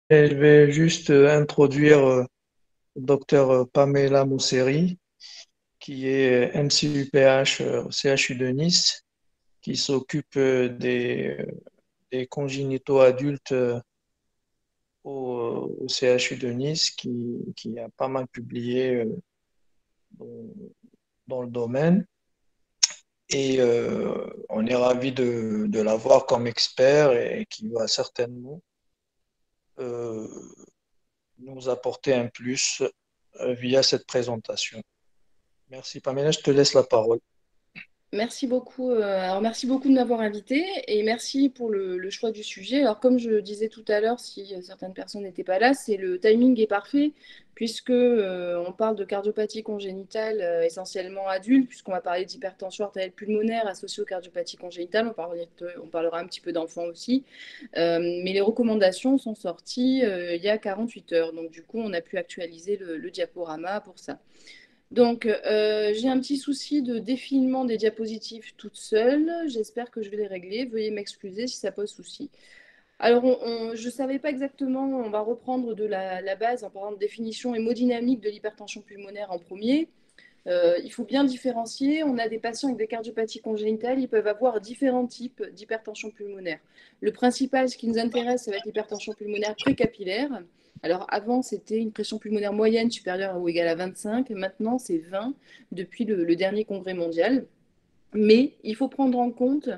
Et je vais juste introduire docteur Pamela Mousseri, qui est MCUPH au CHU de Nice, qui s'occupe des congénitaux adultes au CHU de Nice, qui a pas mal publié dans, dans le domaine. Et on est ravi de l'avoir comme expert et qui va certainement euh, nous apporter un plus via cette présentation. Merci Pamela, je te laisse la parole. Merci beaucoup. Alors, merci beaucoup de m'avoir invité et merci pour le choix du sujet. Alors, comme je disais tout à l'heure, si certaines personnes n'étaient pas là, c'est le timing est parfait puisque on parle de cardiopathie congénitale essentiellement adulte, puisqu'on va parler d'hypertension artérielle pulmonaire associée aux cardiopathie congénitale. On parlera un petit peu d'enfants aussi. Mais les recommandations sont sorties il y a 48 heures. Donc, du coup, on a pu actualiser le diaporama pour ça. Donc, j'ai un petit souci de défilement des diapositives toute seule. J'espère que je vais les régler. Veuillez m'excuser si ça pose souci. Alors, je ne savais pas exactement, on va reprendre de la base en parlant de définition hémodynamique de l'hypertension pulmonaire en premier. Il faut bien différencier. On a des patients avec des cardiopathies congénitales, ils peuvent avoir différents types d'hypertension pulmonaire. Le principal, ce qui nous intéresse, ça va être l'hypertension pulmonaire précapillaire. Alors avant, c'était une pression pulmonaire moyenne supérieure ou égale à 25. Maintenant, c'est 20 depuis le dernier congrès mondial. Mais il faut prendre en compte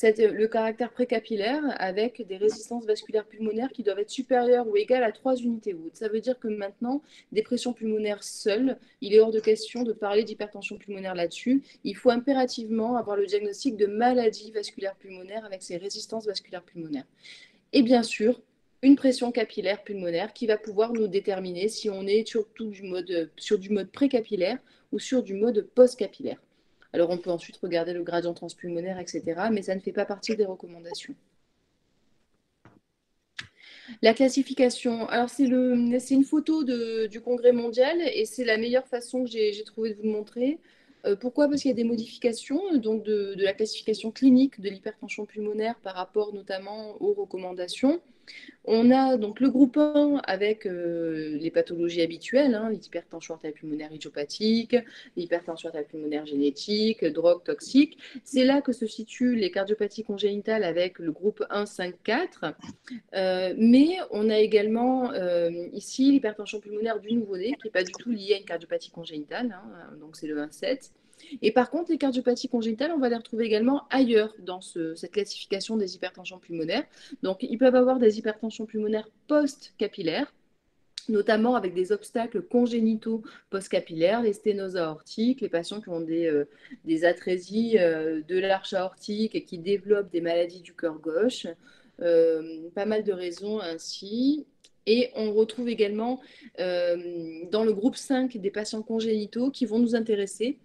le caractère précapillaire avec des résistances vasculaires pulmonaires qui doivent être supérieures ou égales à 3 unités Wood. Ça veut dire que maintenant, des pressions pulmonaires seules, il est hors de question de parler d'hypertension pulmonaire là-dessus. Il faut impérativement avoir le diagnostic de maladie vasculaire pulmonaire avec ces résistances vasculaires pulmonaires. Et bien sûr, une pression capillaire pulmonaire qui va pouvoir nous déterminer si on est sur du mode précapillaire ou sur du mode post-capillaire. Alors, on peut ensuite regarder le gradient transpulmonaire, etc., mais ça ne fait pas partie des recommandations. La classification, alors c'est une photo du congrès mondial et c'est la meilleure façon que j'ai trouvé de vous le montrer. Pourquoi? Parce qu'il y a des modifications donc de la classification clinique de l'hypertension pulmonaire par rapport notamment aux recommandations. On a donc le groupe 1 avec les pathologies habituelles, hein, l'hypertension artérielle pulmonaire idiopathique, l'hypertension artérielle pulmonaire génétique, drogue toxique. C'est là que se situent les cardiopathies congénitales avec le groupe 1, 5, 4. Mais on a également ici l'hypertension pulmonaire du nouveau-né qui n'est pas du tout liée à une cardiopathie congénitale, hein, donc c'est le 1,7. Et par contre, les cardiopathies congénitales, on va les retrouver également ailleurs dans cette classification des hypertensions pulmonaires. Donc, ils peuvent avoir des hypertensions pulmonaires post-capillaires, notamment avec des obstacles congénitaux post-capillaires, les sténoses aortiques, les patients qui ont des atrésies de l'arche aortique et qui développent des maladies du cœur gauche. Pas mal de raisons ainsi. Et on retrouve également dans le groupe 5 des patients congénitaux qui vont nous intéresser,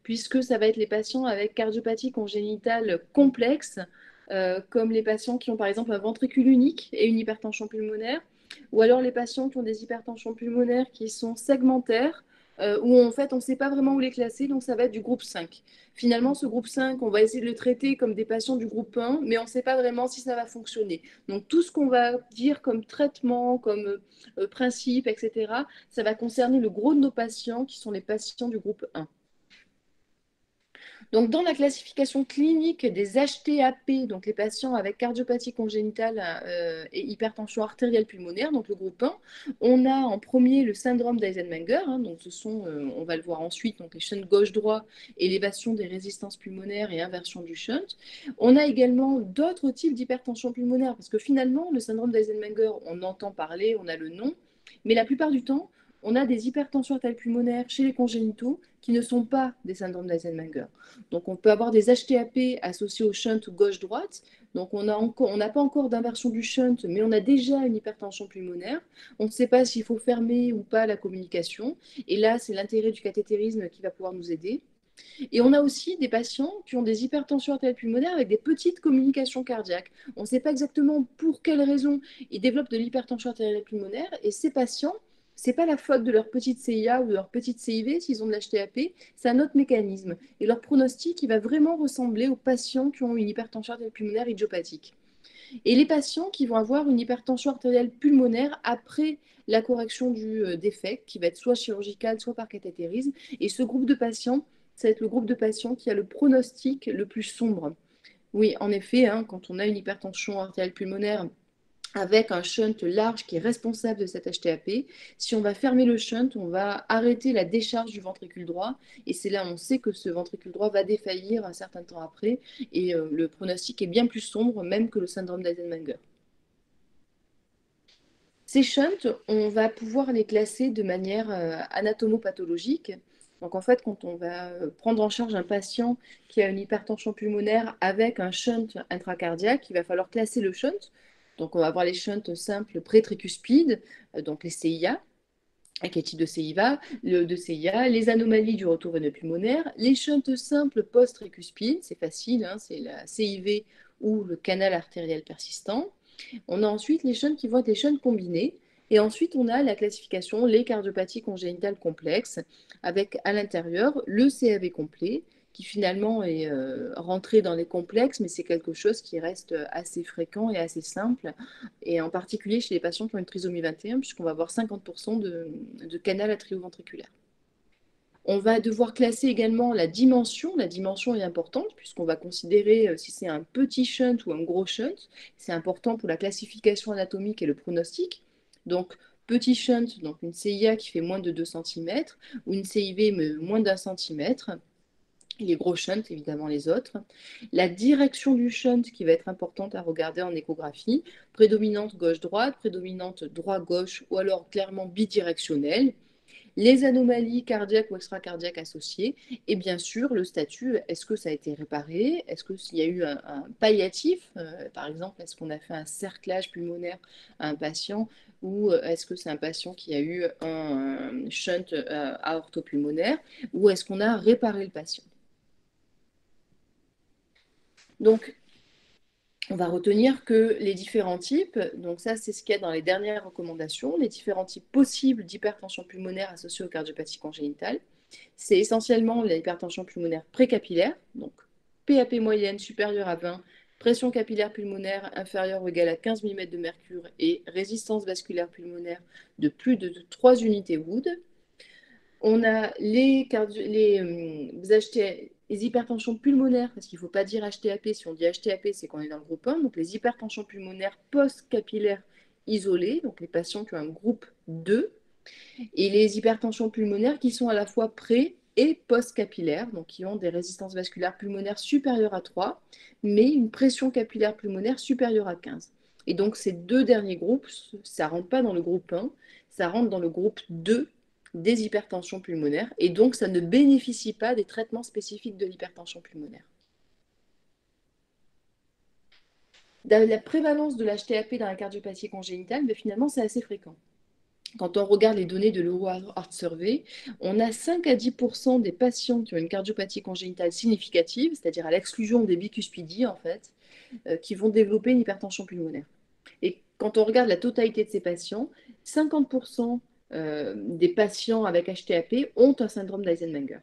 puisque ça va être les patients avec cardiopathie congénitale complexe, comme les patients qui ont par exemple un ventricule unique et une hypertension pulmonaire, ou alors les patients qui ont des hypertensions pulmonaires qui sont segmentaires, où en fait on ne sait pas vraiment où les classer, donc ça va être du groupe 5. Finalement, ce groupe 5, on va essayer de le traiter comme des patients du groupe 1, mais on ne sait pas vraiment si ça va fonctionner. Donc tout ce qu'on va dire comme traitement, comme principe, etc., ça va concerner le gros de nos patients qui sont les patients du groupe 1. Donc, dans la classification clinique des HTAP, donc les patients avec cardiopathie congénitale et hypertension artérielle pulmonaire, donc le groupe 1, on a en premier le syndrome d'Eisenmenger, hein, donc ce sont, on va le voir ensuite, donc les shunts gauche-droit, élévation des résistances pulmonaires et inversion du shunt. On a également d'autres types d'hypertension pulmonaire, parce que finalement, le syndrome d'Eisenmenger, on entend parler, on a le nom, mais la plupart du temps, on a des hypertensions artérielles pulmonaires chez les congénitaux qui ne sont pas des syndromes d'Eisenmenger. Donc, on peut avoir des HTAP associés au shunt gauche-droite. Donc, on n'a pas encore d'inversion du shunt, mais on a déjà une hypertension pulmonaire. On ne sait pas s'il faut fermer ou pas la communication. Et là, c'est l'intérêt du cathétérisme qui va pouvoir nous aider. Et on a aussi des patients qui ont des hypertensions artérielles pulmonaires avec des petites communications cardiaques. On ne sait pas exactement pour quelles raisons ils développent de l'hypertension artérielle pulmonaire. Et ces patients, ce n'est pas la faute de leur petite CIA ou de leur petite CIV s'ils ont de l'HTAP, c'est un autre mécanisme. Et leur pronostic, il va vraiment ressembler aux patients qui ont une hypertension artérielle pulmonaire idiopathique. Et les patients qui vont avoir une hypertension artérielle pulmonaire après la correction du défect, qui va être soit chirurgicale, soit par cathétérisme. Et ce groupe de patients, ça va être le groupe de patients qui a le pronostic le plus sombre. Oui, en effet, hein, quand on a une hypertension artérielle pulmonaire avec un shunt large qui est responsable de cet HTAP, si on va fermer le shunt, on va arrêter la décharge du ventricule droit. Et c'est là où on sait que ce ventricule droit va défaillir un certain temps après. Et le pronostic est bien plus sombre, même que le syndrome d'Eisenmenger. Ces shunts, on va pouvoir les classer de manière anatomopathologique. Donc en fait, quand on va prendre en charge un patient qui a une hypertension pulmonaire avec un shunt intracardiaque, il va falloir classer le shunt. Donc on va avoir les shunts simples pré-tricuspides, donc les CIA, quel type de CIA, les anomalies du retour veineux pulmonaire, les shunts simples post-tricuspides, c'est facile, hein, c'est la CIV ou le canal artériel persistant. On a ensuite les shunts qui vont être les shunts combinés. Et ensuite, on a la classification, les cardiopathies congénitales complexes, avec à l'intérieur le CAV complet, qui finalement est rentré dans les complexes, mais c'est quelque chose qui reste assez fréquent et assez simple, et en particulier chez les patients qui ont une trisomie 21, puisqu'on va avoir 50% de canal atrioventriculaire. On va devoir classer également la dimension. La dimension est importante puisqu'on va considérer si c'est un petit shunt ou un gros shunt. C'est important pour la classification anatomique et le pronostic. Donc, petit shunt, donc une CIA qui fait moins de 2 cm ou une CIV mais moins d'1 cm. Les gros shunts, évidemment les autres. La direction du shunt qui va être importante à regarder en échographie. Prédominante gauche-droite, prédominante droit-gauche ou alors clairement bidirectionnelle, les anomalies cardiaques ou extracardiaques associées, et bien sûr le statut, est-ce que ça a été réparé, est-ce qu'il y a eu un palliatif, par exemple, est-ce qu'on a fait un cerclage pulmonaire à un patient, ou est-ce que c'est un patient qui a eu un shunt aortopulmonaire, ou est-ce qu'on a réparé le patient. Donc, on va retenir que les différents types, donc ça c'est ce qu'il y a dans les dernières recommandations, les différents types possibles d'hypertension pulmonaire associée aux cardiopathies congénitales, c'est essentiellement l'hypertension pulmonaire précapillaire, donc PAP moyenne supérieure à 20, pression capillaire pulmonaire inférieure ou égale à 15 mm de mercure et résistance vasculaire pulmonaire de plus de 3 unités Wood. On a les hypertensions pulmonaires, parce qu'il ne faut pas dire HTAP. Si on dit HTAP, c'est qu'on est dans le groupe 1. Donc les hypertensions pulmonaires post-capillaires isolées, donc les patients qui ont un groupe 2, et les hypertensions pulmonaires qui sont à la fois pré- et post-capillaires, donc qui ont des résistances vasculaires pulmonaires supérieures à 3, mais une pression capillaire pulmonaire supérieure à 15. Et donc ces deux derniers groupes, ça ne rentre pas dans le groupe 1, ça rentre dans le groupe 2 des hypertensions pulmonaires, et donc ça ne bénéficie pas des traitements spécifiques de l'hypertension pulmonaire. La prévalence de l'HTAP dans la cardiopathie congénitale, mais finalement, c'est assez fréquent. Quand on regarde les données de l'Euro Heart Survey, on a 5 à 10% des patients qui ont une cardiopathie congénitale significative, c'est-à-dire à l'exclusion des bicuspidies, en fait, qui vont développer une hypertension pulmonaire. Et quand on regarde la totalité de ces patients, 50% des patients avec HTAP ont un syndrome d'Eisenmenger.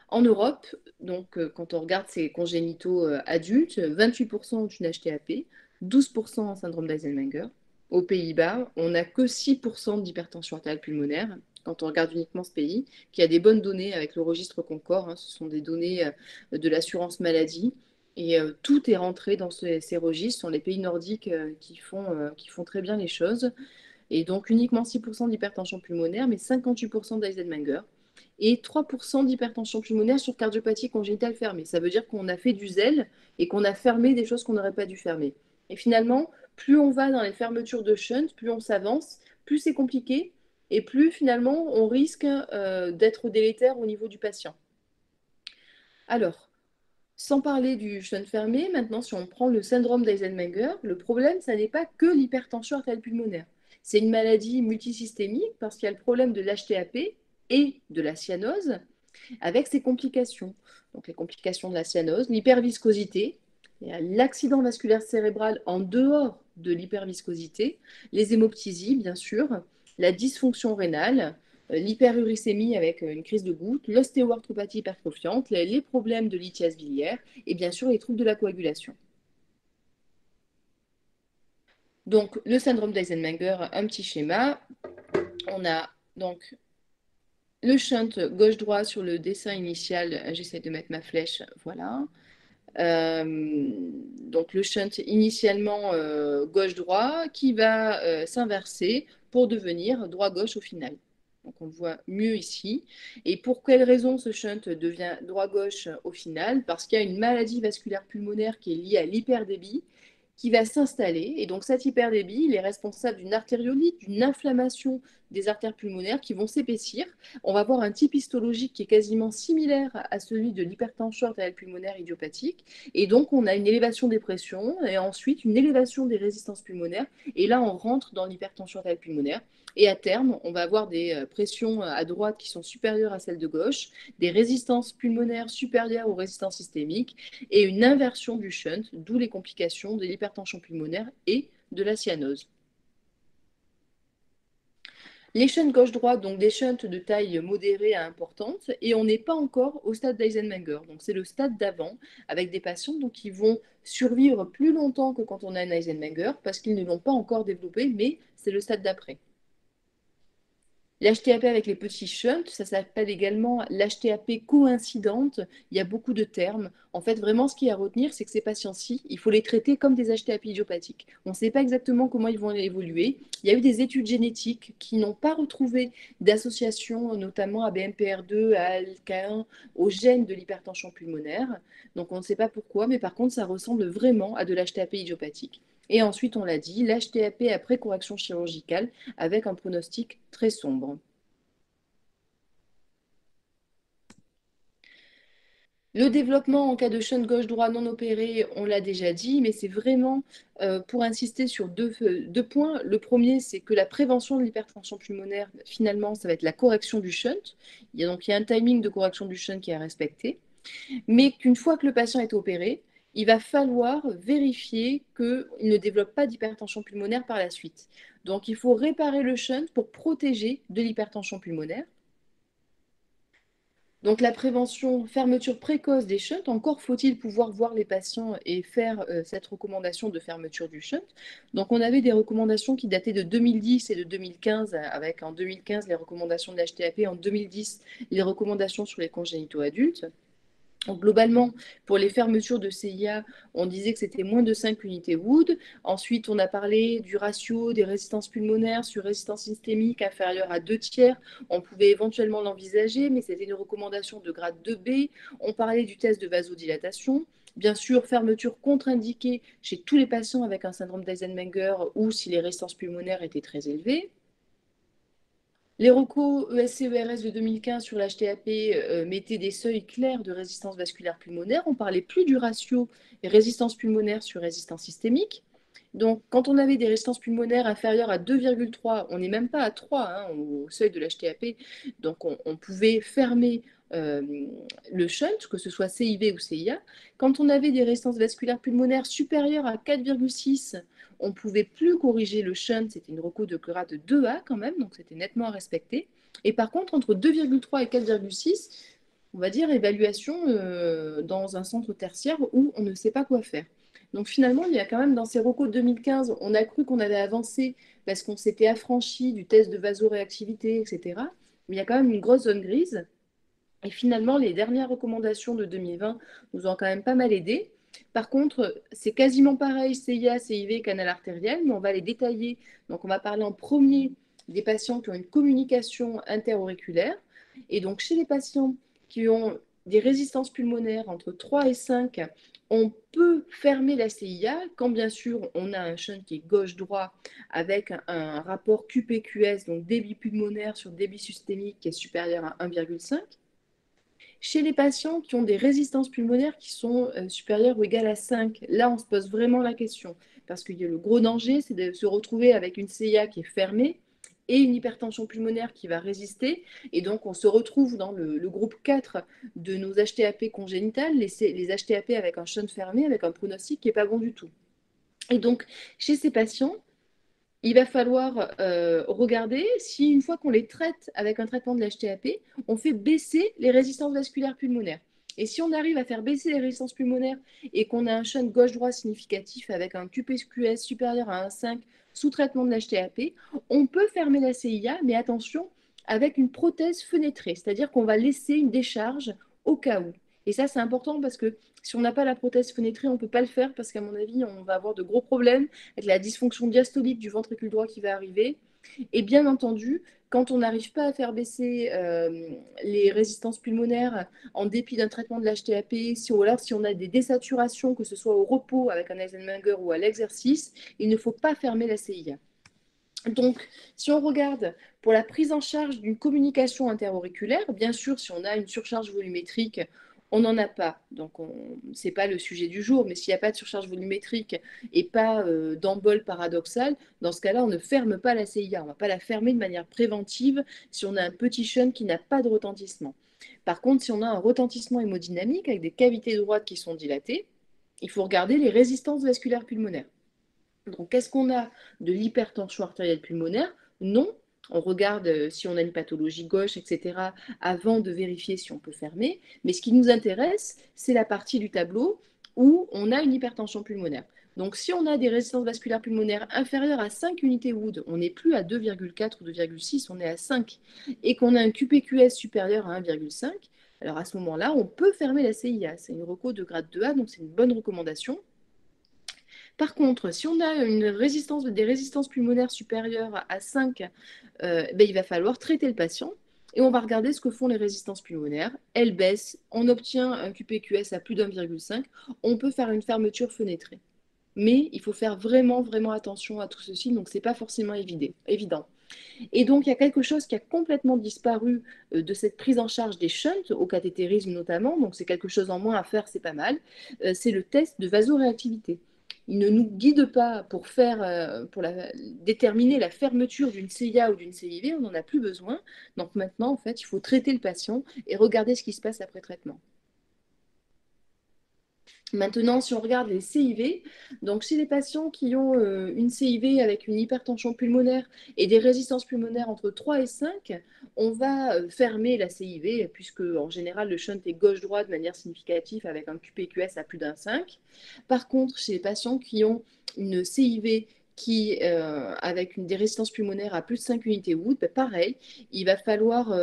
En Europe, donc quand on regarde ces congénitaux adultes, 28% ont une HTAP, 12% ont un syndrome d'Eisenmenger. Aux Pays-Bas, on n'a que 6% d'hypertension artérielle pulmonaire. Quand on regarde uniquement ce pays, qui a des bonnes données avec le registre Concorde, hein, ce sont des données de l'assurance maladie. Et tout est rentré dans ces registres. Ce sont les pays nordiques qui font très bien les choses. Et donc uniquement 6% d'hypertension pulmonaire, mais 58% d'Eisenmenger et 3% d'hypertension pulmonaire sur cardiopathie congénitale fermée. Ça veut dire qu'on a fait du zèle et qu'on a fermé des choses qu'on n'aurait pas dû fermer. Et finalement, plus on va dans les fermetures de shunt, plus on s'avance, plus c'est compliqué et plus finalement on risque d'être délétère au niveau du patient. Alors, sans parler du shunt fermé, maintenant si on prend le syndrome d'Eisenmenger, le problème, ça n'est pas que l'hypertension artérielle pulmonaire. C'est une maladie multisystémique parce qu'il y a le problème de l'HTAP et de la cyanose avec ses complications. Donc les complications de la cyanose, l'hyperviscosité, l'accident vasculaire cérébral en dehors de l'hyperviscosité, les hémoptysies, bien sûr, la dysfonction rénale, l'hyperuricémie avec une crise de goutte, l'ostéoarthropathie hypertrophiante, les problèmes de lithiase biliaire et bien sûr les troubles de la coagulation. Donc, le syndrome d'Eisenmenger, un petit schéma. On a donc le shunt gauche-droit sur le dessin initial. J'essaie de mettre ma flèche, voilà. Donc le shunt initialement gauche-droit qui va s'inverser pour devenir droit-gauche au final. Donc on le voit mieux ici. Et pour quelle raison ce shunt devient droit-gauche au final? Parce qu'il y a une maladie vasculaire pulmonaire qui est liée à l'hyperdébit qui va s'installer. Et donc cet hyperdébit, il est responsable d'une artériolite, d'une inflammation des artères pulmonaires qui vont s'épaissir. On va avoir un type histologique qui est quasiment similaire à celui de l'hypertension artérielle pulmonaire idiopathique. Et donc, on a une élévation des pressions et ensuite une élévation des résistances pulmonaires. Et là, on rentre dans l'hypertension artérielle pulmonaire. Et à terme, on va avoir des pressions à droite qui sont supérieures à celles de gauche, des résistances pulmonaires supérieures aux résistances systémiques et une inversion du shunt, d'où les complications de l'hypertension pulmonaire et de la cyanose. Les shunts gauche-droite, donc des shunts de taille modérée à importante, et on n'est pas encore au stade d'Eisenmenger. Donc c'est le stade d'avant, avec des patients donc, qui vont survivre plus longtemps que quand on a un Eisenmenger, parce qu'ils ne l'ont pas encore développé, mais c'est le stade d'après. L'HTAP avec les petits shunts, ça s'appelle également l'HTAP coïncidente. Il y a beaucoup de termes. En fait, vraiment, ce qu'il y a à retenir, c'est que ces patients-ci, il faut les traiter comme des HTAP idiopathiques. On ne sait pas exactement comment ils vont évoluer. Il y a eu des études génétiques qui n'ont pas retrouvé d'association, notamment à BMPR2, à ALK1, aux gènes de l'hypertension pulmonaire. Donc, on ne sait pas pourquoi, mais par contre, ça ressemble vraiment à de l'HTAP idiopathique. Et ensuite, on l'a dit, l'HTAP après correction chirurgicale avec un pronostic très sombre. Le développement en cas de shunt gauche-droit non opéré, on l'a déjà dit, mais c'est vraiment pour insister sur deux points. Le premier, c'est que la prévention de l'hypertension pulmonaire, finalement, ça va être la correction du shunt. Il y a un timing de correction du shunt qui est à respecter, mais qu'une fois que le patient est opéré, il va falloir vérifier qu'il ne développe pas d'hypertension pulmonaire par la suite. Donc, il faut réparer le shunt pour protéger de l'hypertension pulmonaire. Donc la prévention, fermeture précoce des shunts, encore faut-il pouvoir voir les patients et faire cette recommandation de fermeture du shunt. Donc on avait des recommandations qui dataient de 2010 et de 2015, avec en 2015 les recommandations de l'HTAP, en 2010 les recommandations sur les congénitaux adultes. Donc, globalement, pour les fermetures de CIA, on disait que c'était moins de 5 unités Wood. Ensuite, on a parlé du ratio des résistances pulmonaires sur résistance systémique inférieure à 2 tiers. On pouvait éventuellement l'envisager, mais c'était une recommandation de grade 2B. On parlait du test de vasodilatation. Bien sûr, fermeture contre-indiquée chez tous les patients avec un syndrome d'Eisenmenger ou si les résistances pulmonaires étaient très élevées. Les recos ESC-ERS de 2015 sur l'HTAP mettaient des seuils clairs de résistance vasculaire pulmonaire. On parlait plus du ratio résistance pulmonaire sur résistance systémique. Donc, quand on avait des résistances pulmonaires inférieures à 2,3, on n'est même pas à 3 hein, au seuil de l'HTAP, donc on pouvait fermer le shunt, que ce soit CIV ou CIA. Quand on avait des résistances vasculaires pulmonaires supérieures à 4,6, on ne pouvait plus corriger le shunt, c'était une reco de grade 2A quand même, donc c'était nettement à respecter. Et par contre, entre 2,3 et 4,6, on va dire évaluation dans un centre tertiaire où on ne sait pas quoi faire. Donc finalement, il y a quand même dans ces recos de 2015, on a cru qu'on avait avancé parce qu'on s'était affranchi du test de vasoréactivité, etc. Mais il y a quand même une grosse zone grise. Et finalement, les dernières recommandations de 2020 nous ont quand même pas mal aidés. Par contre, c'est quasiment pareil, CIA, CIV, canal artériel, mais on va les détailler. Donc, on va parler en premier des patients qui ont une communication interauriculaire. Et donc, chez les patients qui ont des résistances pulmonaires entre 3 et 5, on peut fermer la CIA quand, bien sûr, on a un shunt qui est gauche-droit avec un rapport QPQS, donc débit pulmonaire sur débit systémique qui est supérieur à 1,5. Chez les patients qui ont des résistances pulmonaires qui sont supérieures ou égales à 5, là, on se pose vraiment la question. Parce que le gros danger, c'est de se retrouver avec une CIA qui est fermée et une hypertension pulmonaire qui va résister. Et donc, on se retrouve dans le groupe 4 de nos HTAP congénitales, les HTAP avec un shunt fermé, avec un pronostic qui n'est pas bon du tout. Et donc, chez ces patients, il va falloir regarder si une fois qu'on les traite avec un traitement de l'HTAP, on fait baisser les résistances vasculaires pulmonaires. Et si on arrive à faire baisser les résistances pulmonaires et qu'on a un shunt gauche-droit significatif avec un QPQS supérieur à 1,5 sous traitement de l'HTAP, on peut fermer la CIA, mais attention, avec une prothèse fenêtrée, c'est-à-dire qu'on va laisser une décharge au cas où. Et ça, c'est important parce que si on n'a pas la prothèse fenêtrée, on ne peut pas le faire parce qu'à mon avis, on va avoir de gros problèmes avec la dysfonction diastolique du ventricule droit qui va arriver. Et bien entendu, quand on n'arrive pas à faire baisser les résistances pulmonaires en dépit d'un traitement de l'HTAP, ou alors si on a des désaturations, que ce soit au repos avec un Eisenmenger ou à l'exercice, il ne faut pas fermer la CIA. Donc, si on regarde pour la prise en charge d'une communication interauriculaire, bien sûr, si on a une surcharge volumétrique, on n'en a pas. Donc, ce n'est pas le sujet du jour, mais s'il n'y a pas de surcharge volumétrique et pas d'embole paradoxal, dans ce cas-là, on ne ferme pas la CIA. On ne va pas la fermer de manière préventive si on a un petit shunt qui n'a pas de retentissement. Par contre, si on a un retentissement hémodynamique avec des cavités droites qui sont dilatées, il faut regarder les résistances vasculaires pulmonaires. Donc, qu'est-ce qu'on a de l'hypertension artérielle pulmonaire? Non. On regarde si on a une pathologie gauche, etc., avant de vérifier si on peut fermer. Mais ce qui nous intéresse, c'est la partie du tableau où on a une hypertension pulmonaire. Donc, si on a des résistances vasculaires pulmonaires inférieures à 5 unités Wood, on n'est plus à 2,4 ou 2,6, on est à 5, et qu'on a un QPQS supérieur à 1,5, alors à ce moment-là, on peut fermer la CIA. C'est une reco de grade 2A, donc c'est une bonne recommandation. Par contre, si on a des résistances pulmonaires supérieures à 5, il va falloir traiter le patient et on va regarder ce que font les résistances pulmonaires. Elles baissent, on obtient un QPQS à plus d'1,5, on peut faire une fermeture fenêtrée. Mais il faut faire vraiment, vraiment attention à tout ceci, donc ce n'est pas forcément évident. Et donc, il y a quelque chose qui a complètement disparu de cette prise en charge des shunts, au cathétérisme notamment, donc c'est quelque chose en moins à faire, c'est pas mal, c'est le test de vasoréactivité. Il ne nous guide pas pour déterminer la fermeture d'une CIA ou d'une CIV, on n'en a plus besoin. Donc maintenant, en fait, il faut traiter le patient et regarder ce qui se passe après traitement. Maintenant, si on regarde les CIV, donc chez les patients qui ont une CIV avec une hypertension pulmonaire et des résistances pulmonaires entre 3 et 5, on va fermer la CIV puisque en général le shunt est gauche-droite de manière significative avec un QPQS à plus d'un 5. Par contre, chez les patients qui ont une CIV avec des résistances pulmonaires à plus de 5 unités Wood, pareil, il va falloir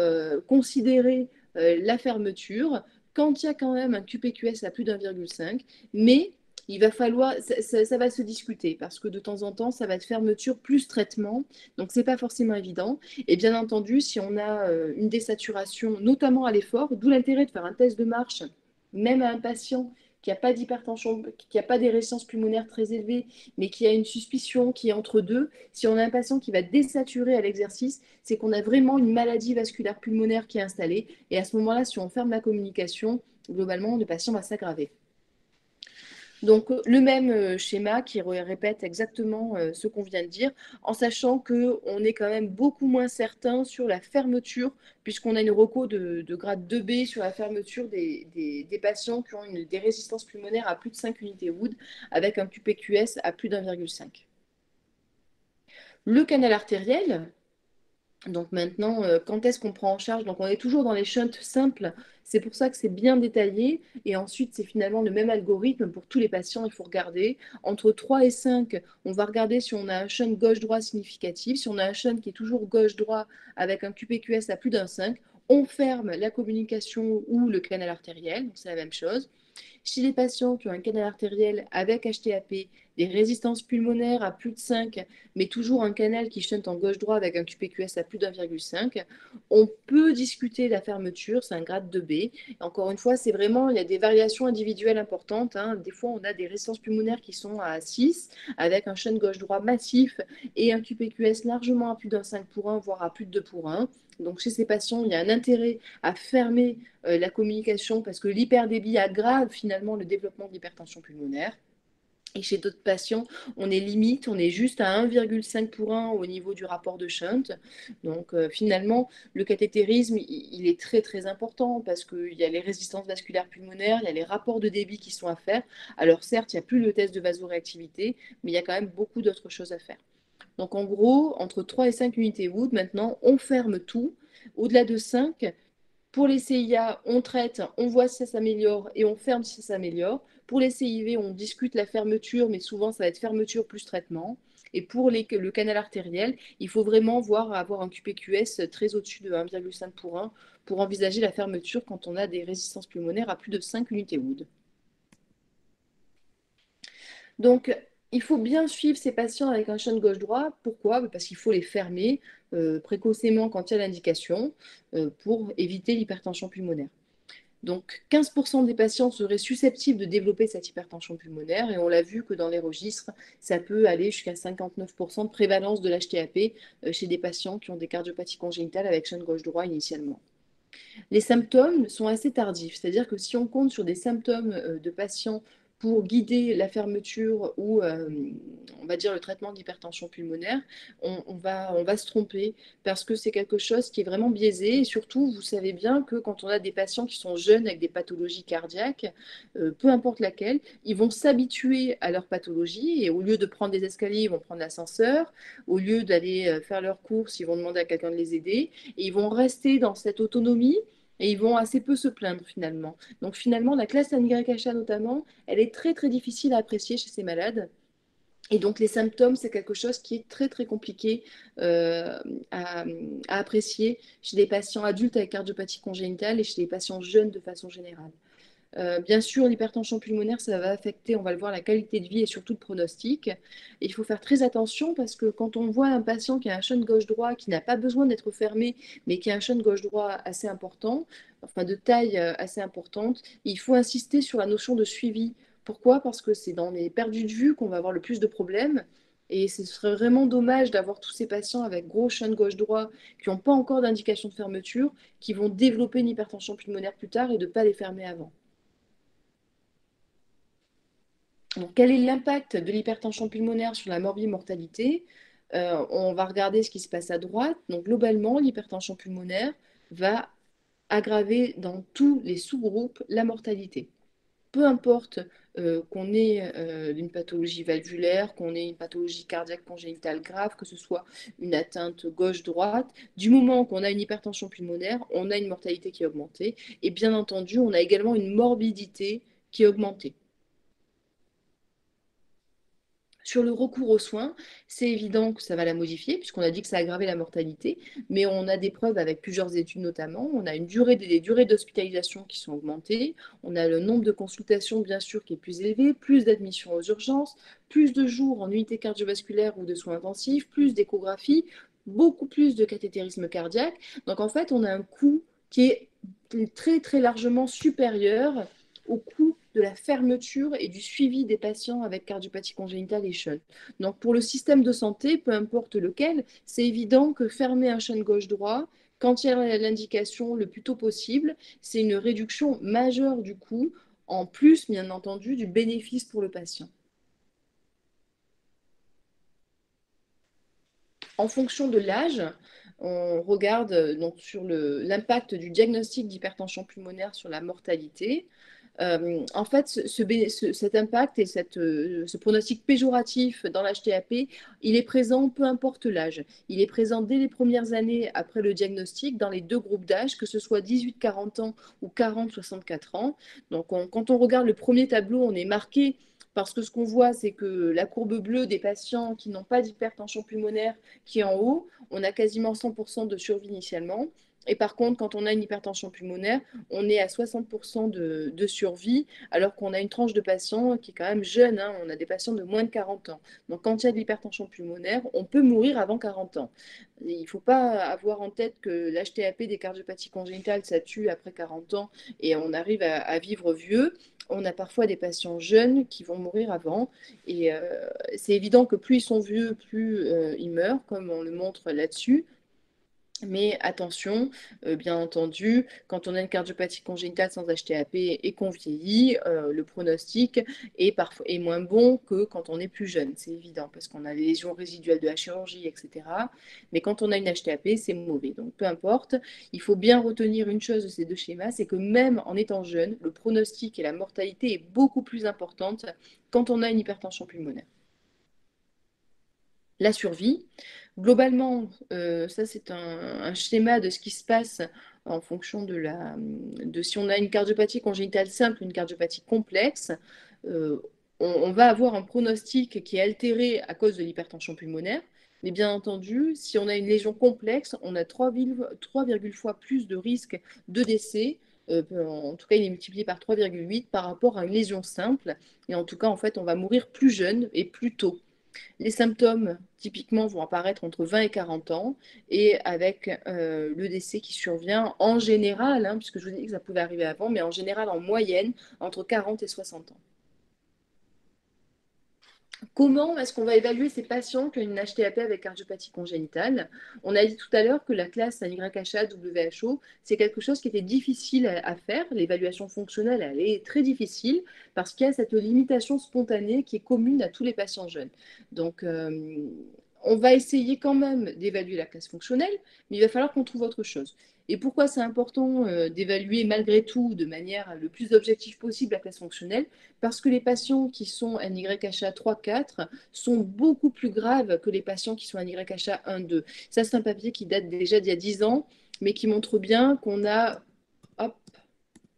considérer la fermeture quand il y a quand même un QPQS à plus d'1,5, mais il va falloir, ça va se discuter parce que de temps en temps, ça va être fermeture plus traitement, donc c'est pas forcément évident. Et bien entendu, si on a une désaturation, notamment à l'effort, d'où l'intérêt de faire un test de marche, même à un patient qui n'a pas d'hypertension, qui n'a pas des résistances pulmonaires très élevées, mais qui a une suspicion qui est entre deux, si on a un patient qui va désaturer à l'exercice, c'est qu'on a vraiment une maladie vasculaire pulmonaire qui est installée. Et à ce moment-là, si on ferme la communication, globalement, le patient va s'aggraver. Donc, le même schéma qui répète exactement ce qu'on vient de dire, en sachant qu'on est quand même beaucoup moins certain sur la fermeture, puisqu'on a une reco de grade 2B sur la fermeture des patients qui ont des résistances pulmonaires à plus de 5 unités Wood, avec un QPQS à plus d'1,5. Le canal artériel, donc maintenant, quand est-ce qu'on prend en charge? Donc on est toujours dans les shunts simples, c'est pour ça que c'est bien détaillé. Et ensuite, c'est finalement le même algorithme pour tous les patients. Il faut regarder entre 3 et 5, on va regarder si on a un shunt gauche-droit significatif. Si on a un shunt qui est toujours gauche-droit avec un QPQS à plus d'un 5, on ferme la communication ou le canal artériel, donc c'est la même chose. Chez les patients qui ont un canal artériel avec HTAP, des résistances pulmonaires à plus de 5, mais toujours un canal qui shunt en gauche-droit avec un QPQS à plus d'1,5, on peut discuter la fermeture, c'est un grade 2B. Encore une fois, c'est vraiment, il y a des variations individuelles importantes. Hein. Des fois, on a des résistances pulmonaires qui sont à 6, avec un shunt gauche-droit massif et un QPQS largement à plus d'un 5 pour 1, voire à plus de 2 pour 1. Donc, chez ces patients, il y a un intérêt à fermer la communication parce que l'hyperdébit aggrave finalement le développement de l'hypertension pulmonaire. Et chez d'autres patients, on est limite, on est juste à 1,5 pour 1 au niveau du rapport de shunt. Donc finalement, le cathétérisme, il est très très important parce qu'il y a les résistances vasculaires pulmonaires, il y a les rapports de débit qui sont à faire. Alors certes, il n'y a plus le test de vasoréactivité, mais il y a quand même beaucoup d'autres choses à faire. Donc en gros, entre 3 et 5 unités Wood, maintenant, on ferme tout. Au-delà de 5, Pour les CIA, on traite, on voit si ça s'améliore et on ferme si ça s'améliore. Pour les CIV, on discute la fermeture, mais souvent ça va être fermeture plus traitement. Et pour le canal artériel, il faut vraiment avoir un QPQS très au-dessus de 1,5 pour 1 pour envisager la fermeture quand on a des résistances pulmonaires à plus de 5 unités Wood. Donc, il faut bien suivre ces patients avec un shunt gauche-droit. Pourquoi? Parce qu'il faut les fermer précocement quand il y a l'indication pour éviter l'hypertension pulmonaire. Donc, 15% des patients seraient susceptibles de développer cette hypertension pulmonaire et on l'a vu que dans les registres, ça peut aller jusqu'à 59% de prévalence de l'HTAP chez des patients qui ont des cardiopathies congénitales avec shunt gauche-droit initialement. Les symptômes sont assez tardifs, c'est-à-dire que si on compte sur des symptômes de patients pour guider la fermeture ou, on va dire, le traitement d'hypertension pulmonaire, on va se tromper parce que c'est quelque chose qui est vraiment biaisé. Et surtout, vous savez bien que quand on a des patients qui sont jeunes avec des pathologies cardiaques, peu importe laquelle, ils vont s'habituer à leur pathologie et au lieu de prendre des escaliers, ils vont prendre l'ascenseur. Au lieu d'aller faire leurs courses, ils vont demander à quelqu'un de les aider. Et ils vont rester dans cette autonomie et ils vont assez peu se plaindre finalement. Donc finalement, la classe NYHA notamment, elle est très très difficile à apprécier chez ces malades. Et donc les symptômes, c'est quelque chose qui est très très compliqué euh, à, à apprécier chez les patients adultes avec cardiopathie congénitale et chez les patients jeunes de façon générale. Bien sûr, l'hypertension pulmonaire, ça va affecter, on va le voir, la qualité de vie et surtout le pronostic. Et il faut faire très attention parce que quand on voit un patient qui a un shunt gauche-droit, qui n'a pas besoin d'être fermé, mais qui a un shunt gauche-droit assez important, enfin de taille assez importante, il faut insister sur la notion de suivi. Pourquoi? Parce que c'est dans les perdus de vue qu'on va avoir le plus de problèmes. Et ce serait vraiment dommage d'avoir tous ces patients avec gros shunt gauche-droit qui n'ont pas encore d'indication de fermeture, qui vont développer une hypertension pulmonaire plus tard et de ne pas les fermer avant. Donc, quel est l'impact de l'hypertension pulmonaire sur la morbimortalité? On va regarder ce qui se passe à droite. Donc, globalement, l'hypertension pulmonaire va aggraver dans tous les sous-groupes la mortalité. Peu importe qu'on ait une pathologie valvulaire, qu'on ait une pathologie cardiaque congénitale grave, que ce soit une atteinte gauche-droite, du moment qu'on a une hypertension pulmonaire, on a une mortalité qui est augmentée. Et bien entendu, on a également une morbidité qui est augmentée. Sur le recours aux soins, c'est évident que ça va la modifier, puisqu'on a dit que ça aggravait la mortalité, mais on a des preuves avec plusieurs études notamment. On a des durées d'hospitalisation qui sont augmentées, on a le nombre de consultations, bien sûr, qui est plus élevé, plus d'admissions aux urgences, plus de jours en unité cardiovasculaire ou de soins intensifs, plus d'échographie, beaucoup plus de cathétérisme cardiaque. Donc en fait, on a un coût qui est très très largement supérieur au coût de la fermeture et du suivi des patients avec cardiopathie congénitale et shunt. Donc pour le système de santé, peu importe lequel, c'est évident que fermer un shunt gauche-droit, quand il y a l'indication le plus tôt possible, c'est une réduction majeure du coût, en plus, bien entendu, du bénéfice pour le patient. En fonction de l'âge, on regarde donc sur l'impact du diagnostic d'hypertension pulmonaire sur la mortalité. En fait, cet impact et ce pronostic péjoratif dans l'HTAP, il est présent peu importe l'âge. Il est présent dès les premières années après le diagnostic dans les deux groupes d'âge, que ce soit 18-40 ans ou 40-64 ans. Donc, quand on regarde le premier tableau, on est marqué parce que ce qu'on voit, c'est que la courbe bleue des patients qui n'ont pas d'hypertension pulmonaire qui est en haut, on a quasiment 100% de survie initialement. Et par contre, quand on a une hypertension pulmonaire, on est à 60% de survie, alors qu'on a une tranche de patients qui est quand même jeune, hein. On a des patients de moins de 40 ans. Donc quand il y a de l'hypertension pulmonaire, on peut mourir avant 40 ans. Il ne faut pas avoir en tête que l'HTAP des cardiopathies congénitales, ça tue après 40 ans et on arrive à vivre vieux. On a parfois des patients jeunes qui vont mourir avant. Et c'est évident que plus ils sont vieux, plus ils meurent, comme on le montre là-dessus. Mais attention, bien entendu, quand on a une cardiopathie congénitale sans HTAP et qu'on vieillit, le pronostic est moins bon que quand on est plus jeune, c'est évident, parce qu'on a des lésions résiduelles de la chirurgie, etc. Mais quand on a une HTAP, c'est mauvais. Donc peu importe, il faut bien retenir une chose de ces deux schémas, c'est que même en étant jeune, le pronostic et la mortalité est beaucoup plus importante quand on a une hypertension pulmonaire. La survie. Globalement, ça c'est un schéma de ce qui se passe en fonction de si on a une cardiopathie congénitale simple ou une cardiopathie complexe, euh, on va avoir un pronostic qui est altéré à cause de l'hypertension pulmonaire. Mais bien entendu, si on a une lésion complexe, on a 3,3 fois plus de risque de décès. En tout cas, il est multiplié par 3,8 par rapport à une lésion simple. Et en tout cas, en fait, on va mourir plus jeune et plus tôt. Les symptômes, typiquement, vont apparaître entre 20 et 40 ans et avec le décès qui survient en général, hein, puisque je vous ai dit que ça pouvait arriver avant, mais en général, en moyenne, entre 40 et 60 ans. Comment est-ce qu'on va évaluer ces patients qui ont une HTAP avec cardiopathie congénitale? On a dit tout à l'heure que la classe NYHA, WHO, c'est quelque chose qui était difficile à faire. L'évaluation fonctionnelle, elle est très difficile parce qu'il y a cette limitation spontanée qui est commune à tous les patients jeunes. Donc, on va essayer quand même d'évaluer la classe fonctionnelle, mais il va falloir qu'on trouve autre chose. Et pourquoi c'est important d'évaluer malgré tout de manière le plus objective possible la classe fonctionnelle? Parce que les patients qui sont NYHA 3-4 sont beaucoup plus graves que les patients qui sont NYHA 1-2. Ça, c'est un papier qui date déjà d'il y a 10 ans, mais qui montre bien qu'on a, hop,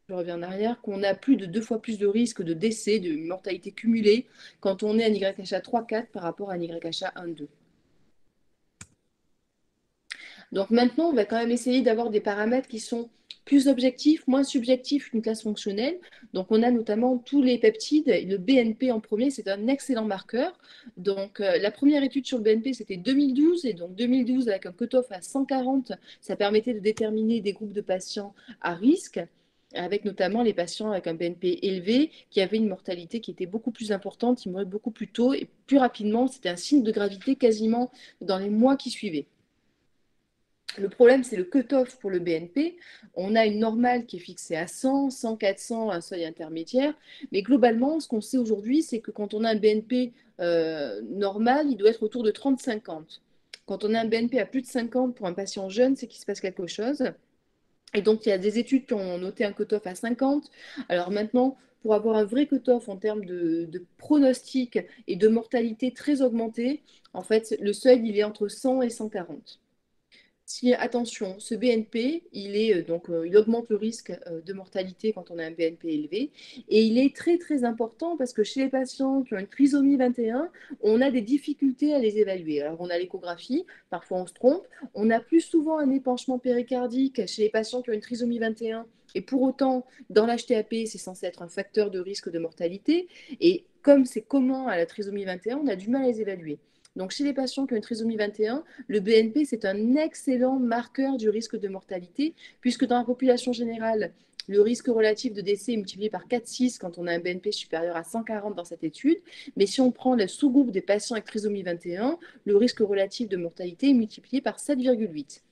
je reviens en arrière, qu'on a plus de 2 fois plus de risques de décès, de mortalité cumulée quand on est NYHA 3-4 par rapport à NYHA 1-2. Donc maintenant, on va quand même essayer d'avoir des paramètres qui sont plus objectifs, moins subjectifs qu'une classe fonctionnelle. Donc on a notamment tous les peptides. Le BNP en premier, c'est un excellent marqueur. Donc la première étude sur le BNP, c'était 2012. Et donc 2012, avec un cutoff à 140, ça permettait de déterminer des groupes de patients à risque, avec notamment les patients avec un BNP élevé qui avaient une mortalité qui était beaucoup plus importante, ils mouraient beaucoup plus tôt et plus rapidement. C'était un signe de gravité quasiment dans les mois qui suivaient. Le problème, c'est le cut-off pour le BNP. On a une normale qui est fixée à 100, 100, 400, un seuil intermédiaire. Mais globalement, ce qu'on sait aujourd'hui, c'est que quand on a un BNP normal, il doit être autour de 30-50. Quand on a un BNP à plus de 50 pour un patient jeune, c'est qu'il se passe quelque chose. Et donc, il y a des études qui ont noté un cut-off à 50. Alors maintenant, pour avoir un vrai cut-off en termes de pronostic et de mortalité très augmentée, en fait, le seuil, il est entre 100 et 140. Si, attention, ce BNP, il augmente le risque de mortalité quand on a un BNP élevé. Et il est très, très important parce que chez les patients qui ont une trisomie 21, on a des difficultés à les évaluer. Alors, on a l'échographie, parfois on se trompe. On a plus souvent un épanchement péricardique chez les patients qui ont une trisomie 21. Et pour autant, dans l'HTAP, c'est censé être un facteur de risque de mortalité. Et comme c'est commun à la trisomie 21, on a du mal à les évaluer. Donc, chez les patients qui ont une trisomie 21, le BNP, c'est un excellent marqueur du risque de mortalité, puisque dans la population générale, le risque relatif de décès est multiplié par 4,6 quand on a un BNP supérieur à 140 dans cette étude. Mais si on prend le sous-groupe des patients avec trisomie 21, le risque relatif de mortalité est multiplié par 7,8.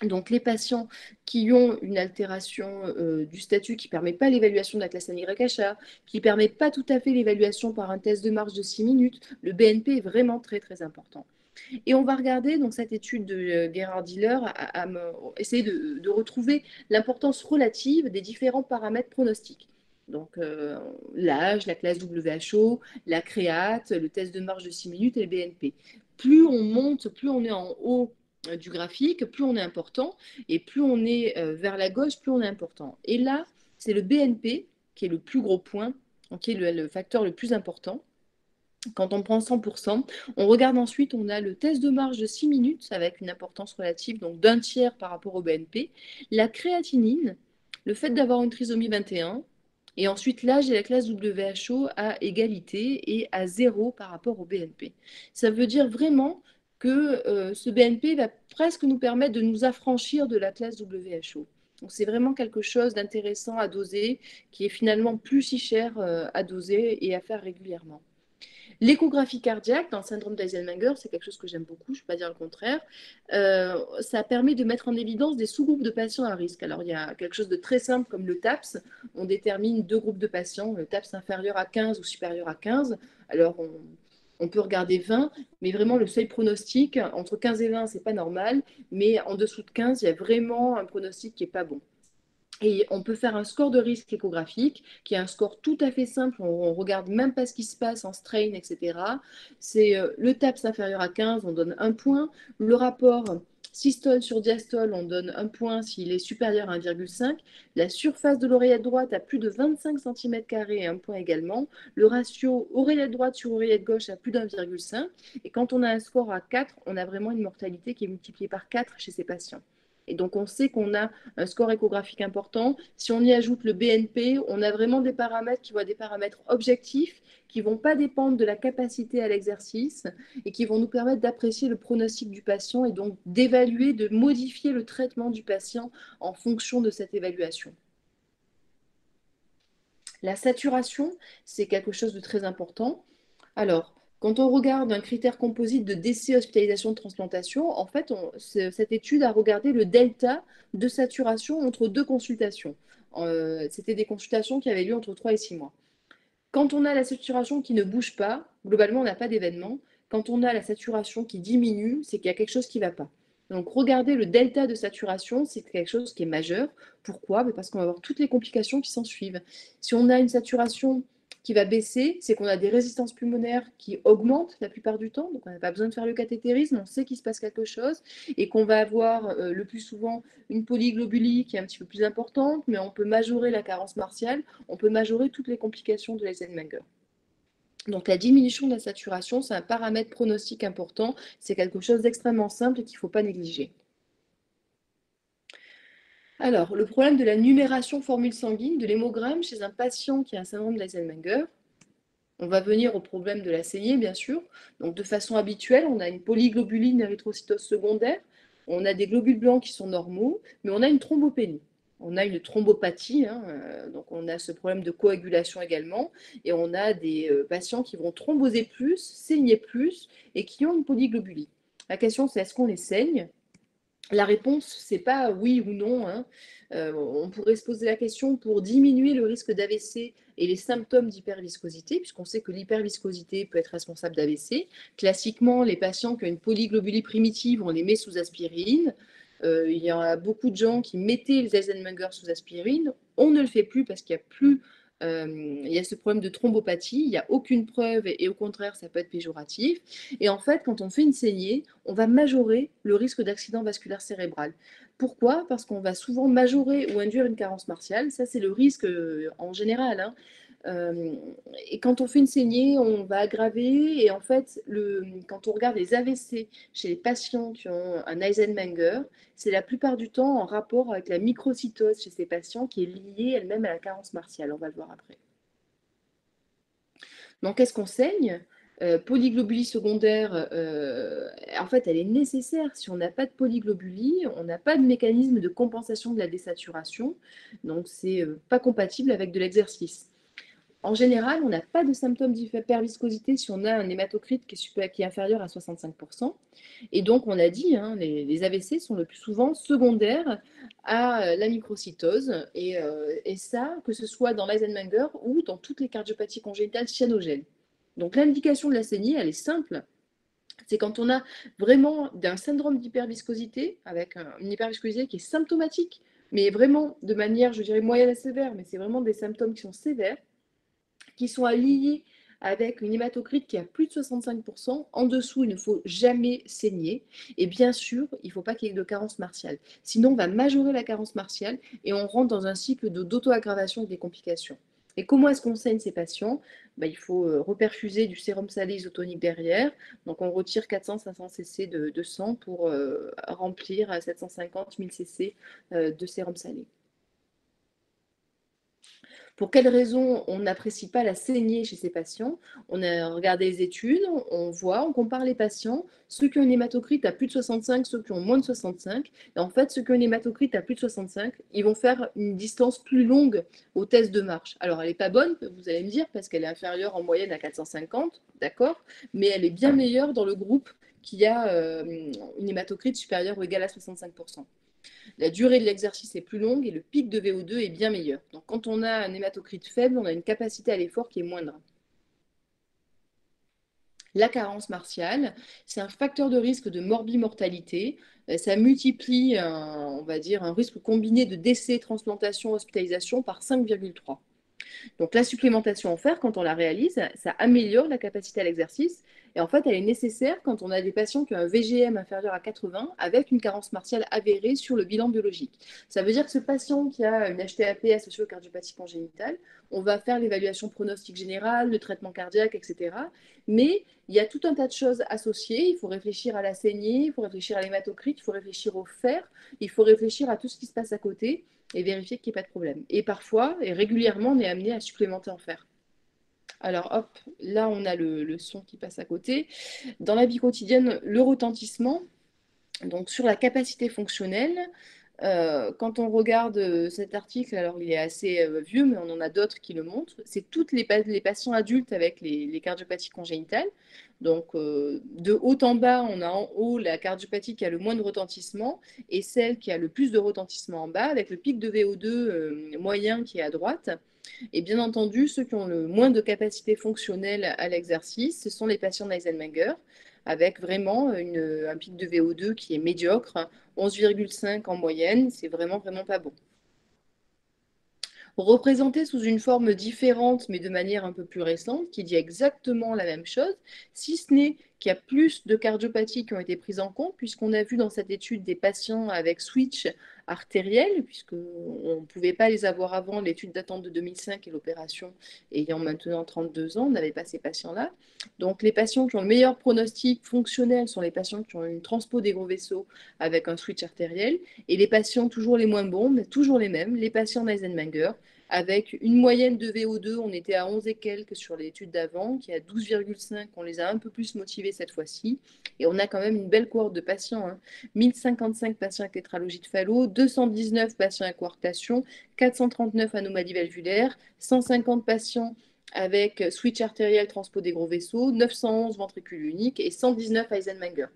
Donc, les patients qui ont une altération du statut qui ne permet pas l'évaluation de la classe NYHA, qui ne permet pas tout à fait l'évaluation par un test de marche de 6 minutes, le BNP est vraiment très, très important. Et on va regarder donc cette étude de Gerhard Diller à essayer de retrouver l'importance relative des différents paramètres pronostiques. Donc l'âge, la classe WHO, la créate, le test de marche de 6 minutes et le BNP. Plus on monte, plus on est en haut du graphique, plus on est important, et plus on est vers la gauche, plus on est important. Et là, c'est le BNP qui est le plus gros point, qui est le facteur le plus important. Quand on prend 100%, on regarde ensuite, on a le test de marche de 6 minutes avec une importance relative donc d'un tiers par rapport au BNP, la créatinine, le fait d'avoir une trisomie 21, et ensuite l'âge et la classe WHO à égalité et à zéro par rapport au BNP. Ça veut dire vraiment que ce BNP va presque nous permettre de nous affranchir de la classe WHO. Donc c'est vraiment quelque chose d'intéressant à doser, qui est finalement plus si cher à doser et à faire régulièrement. L'échographie cardiaque dans le syndrome d'Eisenmenger, c'est quelque chose que j'aime beaucoup, je ne vais pas dire le contraire. Ça permet de mettre en évidence des sous-groupes de patients à risque. Alors, il y a quelque chose de très simple comme le TAPS. On détermine deux groupes de patients, le TAPS inférieur à 15 ou supérieur à 15. Alors, on peut regarder 20, mais vraiment le seuil pronostic, entre 15 et 20, c'est pas normal, mais en dessous de 15, il y a vraiment un pronostic qui n'est pas bon. Et on peut faire un score de risque échographique, qui est un score tout à fait simple. On ne regarde même pas ce qui se passe en strain, etc. C'est le TAPS inférieur à 15, on donne un point. Le rapport Systole sur diastole, on donne 1 point s'il est supérieur à 1,5. La surface de l'oreillette droite a plus de 25 cm², et 1 point également. Le ratio oreillette droite sur oreillette gauche a plus d'1,5. Et quand on a un score à 4, on a vraiment une mortalité qui est multipliée par 4 chez ces patients. Et donc, on sait qu'on a un score échographique important. Si on y ajoute le BNP, on a vraiment des paramètres qui vont être des paramètres objectifs, qui ne vont pas dépendre de la capacité à l'exercice et qui vont nous permettre d'apprécier le pronostic du patient et donc d'évaluer, de modifier le traitement du patient en fonction de cette évaluation. La saturation, c'est quelque chose de très important. Alors, quand on regarde un critère composite de décès, hospitalisation, de transplantation, en fait, cette étude a regardé le delta de saturation entre deux consultations. C'était des consultations qui avaient lieu entre 3 et 6 mois. Quand on a la saturation qui ne bouge pas, globalement, on n'a pas d'événement. Quand on a la saturation qui diminue, c'est qu'il y a quelque chose qui ne va pas. Donc, regarder le delta de saturation, c'est quelque chose qui est majeur. Pourquoi? Parce qu'on va avoir toutes les complications qui s'en suivent. Si on a une saturation qui va baisser, c'est qu'on a des résistances pulmonaires qui augmentent la plupart du temps. Donc, on n'a pas besoin de faire le cathétérisme, on sait qu'il se passe quelque chose et qu'on va avoir le plus souvent une polyglobulie qui est un petit peu plus importante, mais on peut majorer la carence martiale, on peut majorer toutes les complications de l'Eisenmenger. Donc la diminution de la saturation, c'est un paramètre pronostic important, c'est quelque chose d'extrêmement simple et qu'il ne faut pas négliger. Alors, le problème de la numération formule sanguine de l'hémogramme chez un patient qui a un syndrome d'Eisenmenger, on va venir au problème de la saignée, bien sûr. Donc, de façon habituelle, on a une polyglobulie, une érythrocytose secondaire, on a des globules blancs qui sont normaux, mais on a une thrombopénie. On a une thrombopathie, donc on a ce problème de coagulation également, et on a des patients qui vont thromboser plus, saigner plus, et qui ont une polyglobulie. La question, c'est est-ce qu'on les saigne? La réponse, c'est pas oui ou non. On pourrait se poser la question pour diminuer le risque d'AVC et les symptômes d'hyperviscosité, puisqu'on sait que l'hyperviscosité peut être responsable d'AVC. Classiquement, les patients qui ont une polyglobulie primitive, on les met sous aspirine. Il y a beaucoup de gens qui mettaient les Eisenmenger sous aspirine. On ne le fait plus parce qu'il y a plus il y a ce problème de thrombopathie, il n'y a aucune preuve et au contraire, ça peut être péjoratif. Et en fait, quand on fait une saignée, on va majorer le risque d'accident vasculaire cérébral. Pourquoi? Parce qu'on va souvent majorer ou induire une carence martiale. Ça, c'est le risque en général. Et quand on fait une saignée, on va aggraver. Et en fait, quand on regarde les AVC chez les patients qui ont un Eisenmenger, c'est la plupart du temps en rapport avec la microcytose chez ces patients qui est liée elle-même à la carence martiale. On va le voir après. Donc, qu'est-ce qu'on saigne? Polyglobulie secondaire, en fait, elle est nécessaire. Si on n'a pas de polyglobulie, on n'a pas de mécanisme de compensation de la désaturation. Donc, c'est pas compatible avec de l'exercice. En général, on n'a pas de symptômes d'hyperviscosité si on a un hématocrite qui est inférieur à 65%. Et donc, on a dit, les AVC sont le plus souvent secondaires à la microcytose. Et ça, que ce soit dans l'Eisenmenger ou dans toutes les cardiopathies congénitales cyanogènes. Donc, l'indication de la saignée, elle est simple. C'est quand on a vraiment un syndrome d'hyperviscosité, avec une hyperviscosité qui est symptomatique, mais vraiment de manière, je dirais, moyenne à sévère, mais c'est vraiment des symptômes qui sont sévères, qui sont liés avec une hématocrite qui a plus de 65%. En dessous, il ne faut jamais saigner. Et bien sûr, il ne faut pas qu'il y ait de carence martiale. Sinon, on va majorer la carence martiale et on rentre dans un cycle d'auto-aggravation avec des complications. Et comment est-ce qu'on saigne ces patients? Il faut reperfuser du sérum salé isotonique derrière. Donc, on retire 400-500 cc de sang pour remplir à 750-1000 cc de sérum salé. Pour quelles raisons on n'apprécie pas la saignée chez ces patients? On a regardé les études, on voit, on compare les patients, ceux qui ont une hématocrite à plus de 65, ceux qui ont moins de 65. Et en fait, ceux qui ont une hématocrite à plus de 65, ils vont faire une distance plus longue au test de marche. Alors, elle n'est pas bonne, vous allez me dire, parce qu'elle est inférieure en moyenne à 450, d'accord, mais elle est bien meilleure dans le groupe qui a une hématocrite supérieure ou égale à 65%. La durée de l'exercice est plus longue et le pic de VO2 est bien meilleur. Donc, quand on a un hématocrite faible, on a une capacité à l'effort qui est moindre. La carence martiale, c'est un facteur de risque de morbimortalité. Ça multiplie, on va dire, un risque combiné de décès, transplantation, hospitalisation par 5,3. Donc la supplémentation en fer, quand on la réalise, ça améliore la capacité à l'exercice. Et en fait, elle est nécessaire quand on a des patients qui ont un VGM inférieur à 80 avec une carence martiale avérée sur le bilan biologique. Ça veut dire que ce patient qui a une HTAP associée aux cardiopathies congénitales, on va faire l'évaluation pronostique générale, le traitement cardiaque, etc. Mais il y a tout un tas de choses associées. Il faut réfléchir à la saignée, il faut réfléchir à l'hématocrite, il faut réfléchir au fer, il faut réfléchir à tout ce qui se passe à côté et vérifier qu'il n'y ait pas de problème. Et parfois, et régulièrement, on est amené à supplémenter en fer. Alors hop, là on a le son qui passe à côté. Dans la vie quotidienne, le retentissement, donc sur la capacité fonctionnelle, quand on regarde cet article, alors il est assez vieux, mais on en a d'autres qui le montrent, c'est toutes les patients adultes avec les cardiopathies congénitales. Donc de haut en bas, on a en haut la cardiopathie qui a le moins de retentissement et celle qui a le plus de retentissement en bas, avec le pic de VO2 moyen qui est à droite. Et bien entendu, ceux qui ont le moins de capacité fonctionnelle à l'exercice, ce sont les patients d'Eisenmenger, avec vraiment un pic de VO2 qui est médiocre, 11,5 en moyenne, c'est vraiment, vraiment pas bon. Représenté sous une forme différente, mais de manière un peu plus récente, qui dit exactement la même chose, si ce n'est qu'il y a plus de cardiopathies qui ont été prises en compte, puisqu'on a vu dans cette étude des patients avec switch artériel, puisqu'on ne pouvait pas les avoir avant, l'étude datant de 2005 et l'opération ayant maintenant 32 ans, on n'avait pas ces patients-là. Donc les patients qui ont le meilleur pronostic fonctionnel sont les patients qui ont une transpo des gros vaisseaux avec un switch artériel, et les patients toujours les moins bons, mais toujours les mêmes, les patients d'Eisenmenger, avec une moyenne de VO2, on était à 11 et quelques sur l'étude d'avant, qui est à 12,5, on les a un peu plus motivés cette fois-ci, et on a quand même une belle cohorte de patients, hein. 1055 patients avec tétralogie de Fallot, 219 patients avec coarctation, 439 anomalies valvulaires, 150 patients avec switch artériel transpo des gros vaisseaux, 911 ventricules uniques et 119 Eisenmenger.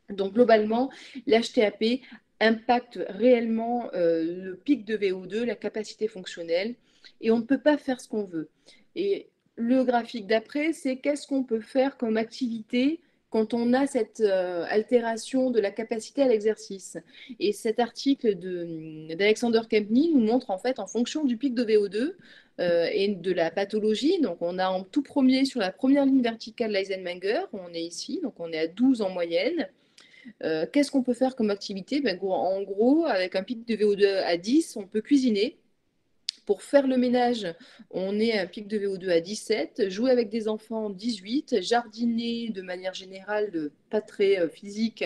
Donc globalement, l'HTAP impacte réellement le pic de VO2, la capacité fonctionnelle, et on ne peut pas faire ce qu'on veut. Et le graphique d'après, c'est qu'est-ce qu'on peut faire comme activité quand on a cette altération de la capacité à l'exercice. Et cet article d'Alexander Kempny nous montre en fait en fonction du pic de VO2 et de la pathologie. Donc on a en tout premier sur la première ligne verticale l'Eisenmenger, on est ici, donc on est à 12 en moyenne. Qu'est-ce qu'on peut faire comme activité? Ben, en gros, avec un pic de VO2 à 10, on peut cuisiner. Pour faire le ménage, on est à un pic de VO2 à 17, jouer avec des enfants 18, jardiner de manière générale, pas très physique,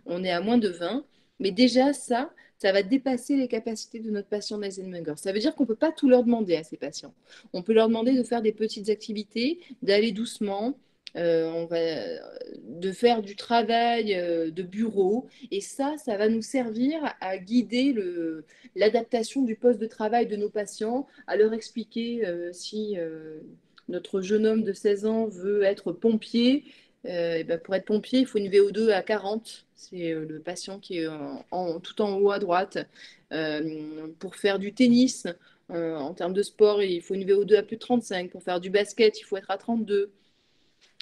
on est à moins de 20. Mais déjà, ça va dépasser les capacités de notre patient d'Eisenmenger. Ça veut dire qu'on ne peut pas tout leur demander à ces patients. On peut leur demander de faire des petites activités, d'aller doucement, de faire du travail de bureau. Et ça va nous servir à guider l'adaptation du poste de travail de nos patients, à leur expliquer si notre jeune homme de 16 ans veut être pompier. Et ben pour être pompier, il faut une VO2 à 40. C'est le patient qui est tout en haut à droite. Pour faire du tennis, en termes de sport, il faut une VO2 à plus de 35. Pour faire du basket, il faut être à 32.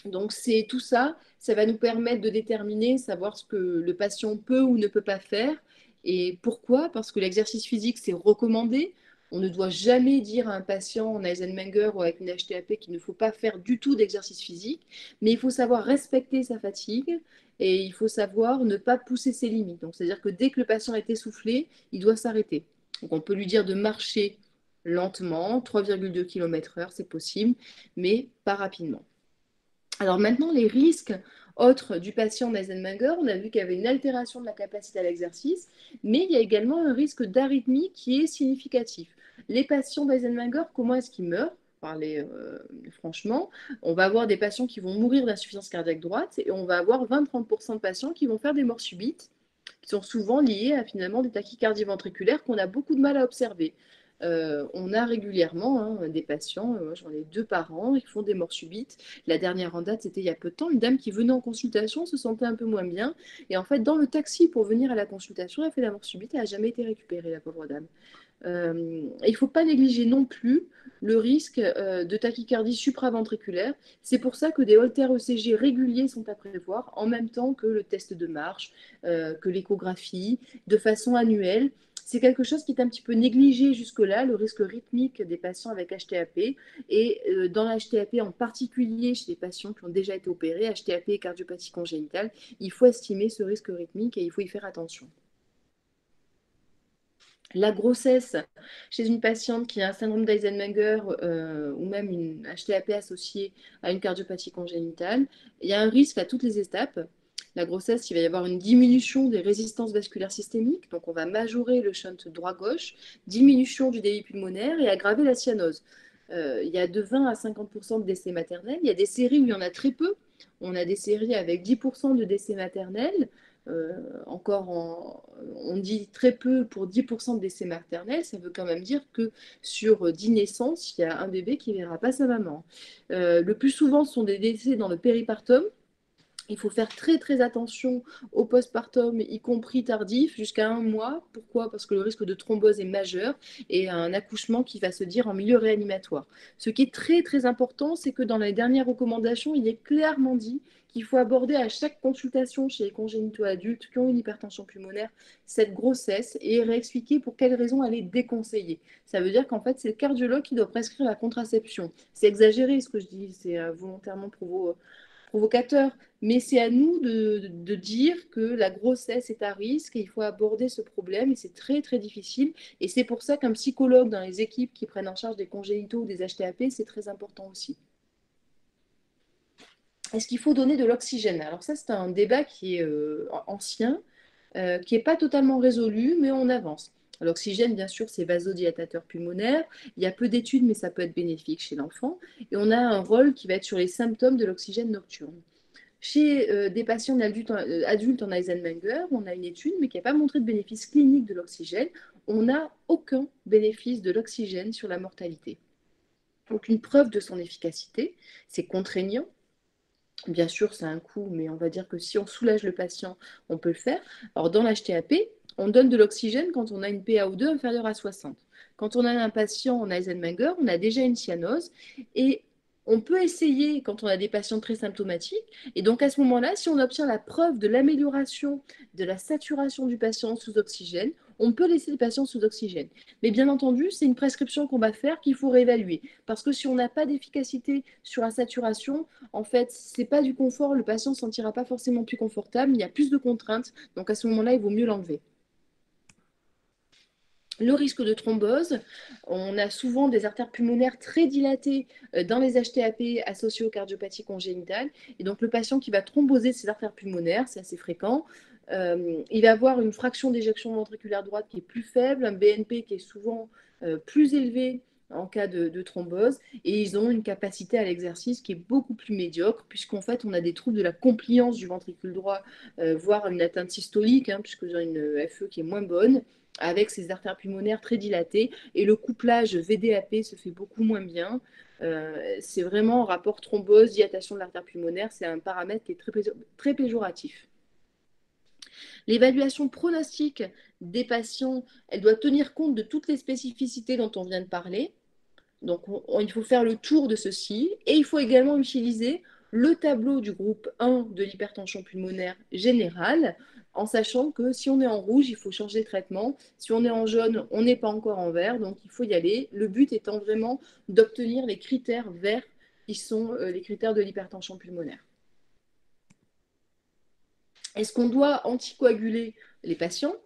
Donc, c'est tout ça, ça va nous permettre de déterminer, savoir ce que le patient peut ou ne peut pas faire. Et pourquoi? Parce que l'exercice physique, c'est recommandé. On ne doit jamais dire à un patient en Eisenmenger ou avec une HTAP qu'il ne faut pas faire du tout d'exercice physique, mais il faut savoir respecter sa fatigue et il faut savoir ne pas pousser ses limites. Donc, c'est-à-dire que dès que le patient est essoufflé, il doit s'arrêter. Donc, on peut lui dire de marcher lentement, 3,2 km/h, c'est possible, mais pas rapidement. Alors maintenant, les risques autres du patient d'Eisenmenger, on a vu qu'il y avait une altération de la capacité à l'exercice, mais il y a également un risque d'arythmie qui est significatif. Les patients d'Eisenmenger, comment est-ce qu'ils meurent? Parler franchement, on va avoir des patients qui vont mourir d'insuffisance cardiaque droite et on va avoir 20-30% de patients qui vont faire des morts subites, qui sont souvent liées à finalement des tachycardies ventriculaires qu'on a beaucoup de mal à observer. On a régulièrement des patients, j'en ai 2 par an, qui font des morts subites. La dernière en date, c'était il y a peu de temps, une dame qui venait en consultation, se sentait un peu moins bien. Et en fait, dans le taxi pour venir à la consultation, elle a fait la mort subite, elle n'a jamais été récupérée, la pauvre dame. Il ne faut pas négliger non plus le risque de tachycardie supraventriculaire. C'est pour ça que des holters ECG réguliers sont à prévoir en même temps que le test de marche, que l'échographie, de façon annuelle. C'est quelque chose qui est un petit peu négligé jusque-là, le risque rythmique des patients avec HTAP. Et dans l'HTAP en particulier, chez les patients qui ont déjà été opérés, HTAP et cardiopathie congénitale, il faut estimer ce risque rythmique et il faut y faire attention. La grossesse chez une patiente qui a un syndrome d'Eisenmenger ou même une HTAP associée à une cardiopathie congénitale, il y a un risque à toutes les étapes. La grossesse, il va y avoir une diminution des résistances vasculaires systémiques, donc on va majorer le shunt droit-gauche, diminution du débit pulmonaire et aggraver la cyanose. Il y a de 20 à 50% de décès maternels. Il y a des séries où il y en a très peu. On a des séries avec 10% de décès maternels. On dit très peu pour 10% de décès maternels, ça veut quand même dire que sur 10 naissances, il y a un bébé qui ne verra pas sa maman. Le plus souvent, ce sont des décès dans le péripartum. Il faut faire très très attention au postpartum, y compris tardif, jusqu'à 1 mois. Pourquoi? Parce que le risque de thrombose est majeur et un accouchement qui va se dire en milieu réanimatoire. Ce qui est très très important, c'est que dans les dernières recommandations, il est clairement dit qu'il faut aborder à chaque consultation chez les congénitaux adultes qui ont une hypertension pulmonaire cette grossesse et réexpliquer pour quelles raisons elle est déconseillée. Ça veut dire qu'en fait, c'est le cardiologue qui doit prescrire la contraception. C'est exagéré ce que je dis, c'est volontairement provocateur, mais c'est à nous de dire que la grossesse est à risque et il faut aborder ce problème et c'est très très difficile et c'est pour ça qu'un psychologue dans les équipes qui prennent en charge des congénitaux ou des HTAP, c'est très important aussi. Est-ce qu'il faut donner de l'oxygène? Alors ça, c'est un débat qui est ancien, qui n'est pas totalement résolu, mais on avance. L'oxygène, bien sûr, c'est vasodilatateur pulmonaire. Il y a peu d'études, mais ça peut être bénéfique chez l'enfant. Et on a un rôle qui va être sur les symptômes de l'oxygène nocturne. Chez des patients adultes en Eisenmenger, on a une étude, mais qui n'a pas montré de bénéfice clinique de l'oxygène. On n'a aucun bénéfice de l'oxygène sur la mortalité. Aucune preuve de son efficacité. C'est contraignant. Bien sûr, ça a un coût, mais on va dire que si on soulage le patient, on peut le faire. Alors, dans l'HTAP, on donne de l'oxygène quand on a une PaO2 inférieure à 60. Quand on a un patient en Eisenmenger, on a déjà une cyanose et on peut essayer quand on a des patients très symptomatiques. Et donc, à ce moment-là, si on obtient la preuve de l'amélioration de la saturation du patient sous oxygène, on peut laisser le patient sous oxygène. Mais bien entendu, c'est une prescription qu'on va faire qu'il faut réévaluer. Parce que si on n'a pas d'efficacité sur la saturation, en fait, c'est pas du confort, le patient ne se sentira pas forcément plus confortable, il y a plus de contraintes, donc à ce moment-là, il vaut mieux l'enlever. Le risque de thrombose, on a souvent des artères pulmonaires très dilatées dans les HTAP associés aux cardiopathies congénitales. Et donc, le patient qui va thromboser ses artères pulmonaires, c'est assez fréquent, il va avoir une fraction d'éjection ventriculaire droite qui est plus faible, un BNP qui est souvent plus élevé en cas de thrombose, et ils ont une capacité à l'exercice qui est beaucoup plus médiocre, puisqu'en fait, on a des troubles de la compliance du ventricule droit, voire une atteinte systolique, puisqu'ils ont une FE qui est moins bonne, avec ces artères pulmonaires très dilatées, et le couplage VDAP se fait beaucoup moins bien. C'est vraiment rapport thrombose, dilatation de l'artère pulmonaire, c'est un paramètre qui est très péjoratif. L'évaluation pronostique des patients, elle doit tenir compte de toutes les spécificités dont on vient de parler. Donc, il faut faire le tour de ceci et il faut également utiliser le tableau du groupe 1 de l'hypertension pulmonaire générale, en sachant que si on est en rouge, il faut changer de traitement. Si on est en jaune, on n'est pas encore en vert, donc il faut y aller. Le but étant vraiment d'obtenir les critères verts qui sont les critères de l'hypertension pulmonaire. Est-ce qu'on doit anticoaguler les patients?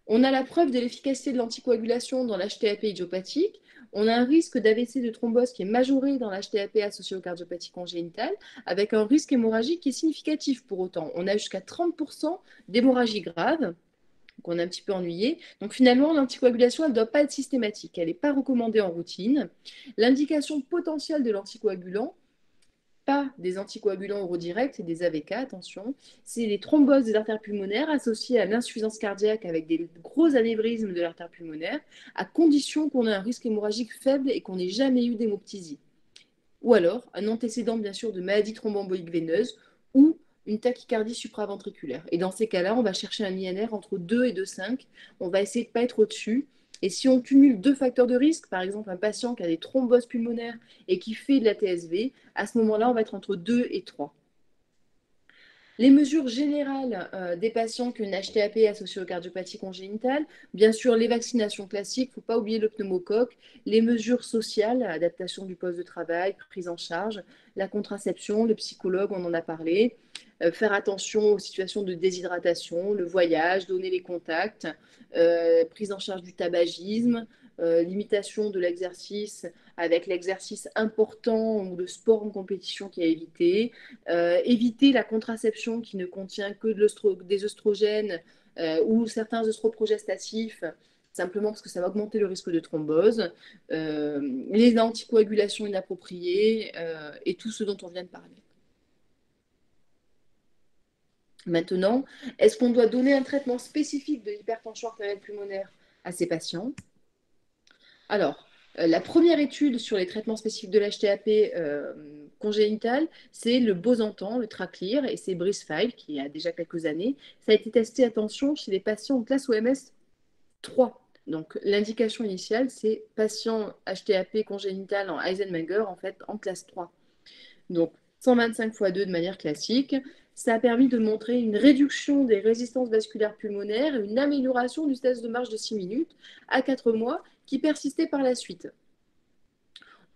On a la preuve de l'efficacité de l'anticoagulation dans l'HTAP idiopathique. On a un risque d'AVC de thrombose qui est majoré dans l'HTAP associé aux cardiopathies congénitales, avec un risque hémorragique qui est significatif pour autant. On a jusqu'à 30% d'hémorragie grave, qu'on a un petit peu ennuyé. Donc finalement, l'anticoagulation, elle ne doit pas être systématique. Elle n'est pas recommandée en routine. L'indication potentielle de l'anticoagulant, pas des anticoagulants urodirects et des AVK, attention, c'est les thromboses des artères pulmonaires associées à l'insuffisance cardiaque avec des gros anévrismes de l'artère pulmonaire, à condition qu'on ait un risque hémorragique faible et qu'on n'ait jamais eu d'hémoptysie. Ou alors un antécédent, bien sûr, de maladie thromboembolique veineuse ou une tachycardie supraventriculaire. Et dans ces cas-là, on va chercher un INR entre 2 et 2,5. On va essayer de ne pas être au-dessus. Et si on cumule deux facteurs de risque, par exemple un patient qui a des thromboses pulmonaires et qui fait de la TSV, à ce moment-là, on va être entre 2 et 3. Les mesures générales des patients qui ont une HTAP associée aux cardiopathies congénitales, bien sûr les vaccinations classiques, il ne faut pas oublier le pneumocoque, les mesures sociales, adaptation du poste de travail, prise en charge, la contraception, le psychologue, on en a parlé, faire attention aux situations de déshydratation, le voyage, donner les contacts, prise en charge du tabagisme, limitation de l'exercice avec l'exercice important ou le sport en compétition qui est évité, éviter la contraception qui ne contient que des oestrogènes ou certains œstroprogestatifs, simplement parce que ça va augmenter le risque de thrombose, les anticoagulations inappropriées et tout ce dont on vient de parler. Maintenant, est-ce qu'on doit donner un traitement spécifique de l'hypertension artérielle pulmonaire à ces patients? Alors, la première étude sur les traitements spécifiques de l'HTAP congénitale, c'est le Bosantan, le Tracleer, et c'est Brice-File, qui a déjà quelques années. Ça a été testé, attention, chez les patients en classe OMS 3. Donc, l'indication initiale, c'est patient HTAP congénital en Eisenmenger, en fait, en classe 3. Donc, 125 x 2 de manière classique. Ça a permis de montrer une réduction des résistances vasculaires pulmonaires et une amélioration du test de marche de 6 minutes à 4 mois qui persistait par la suite.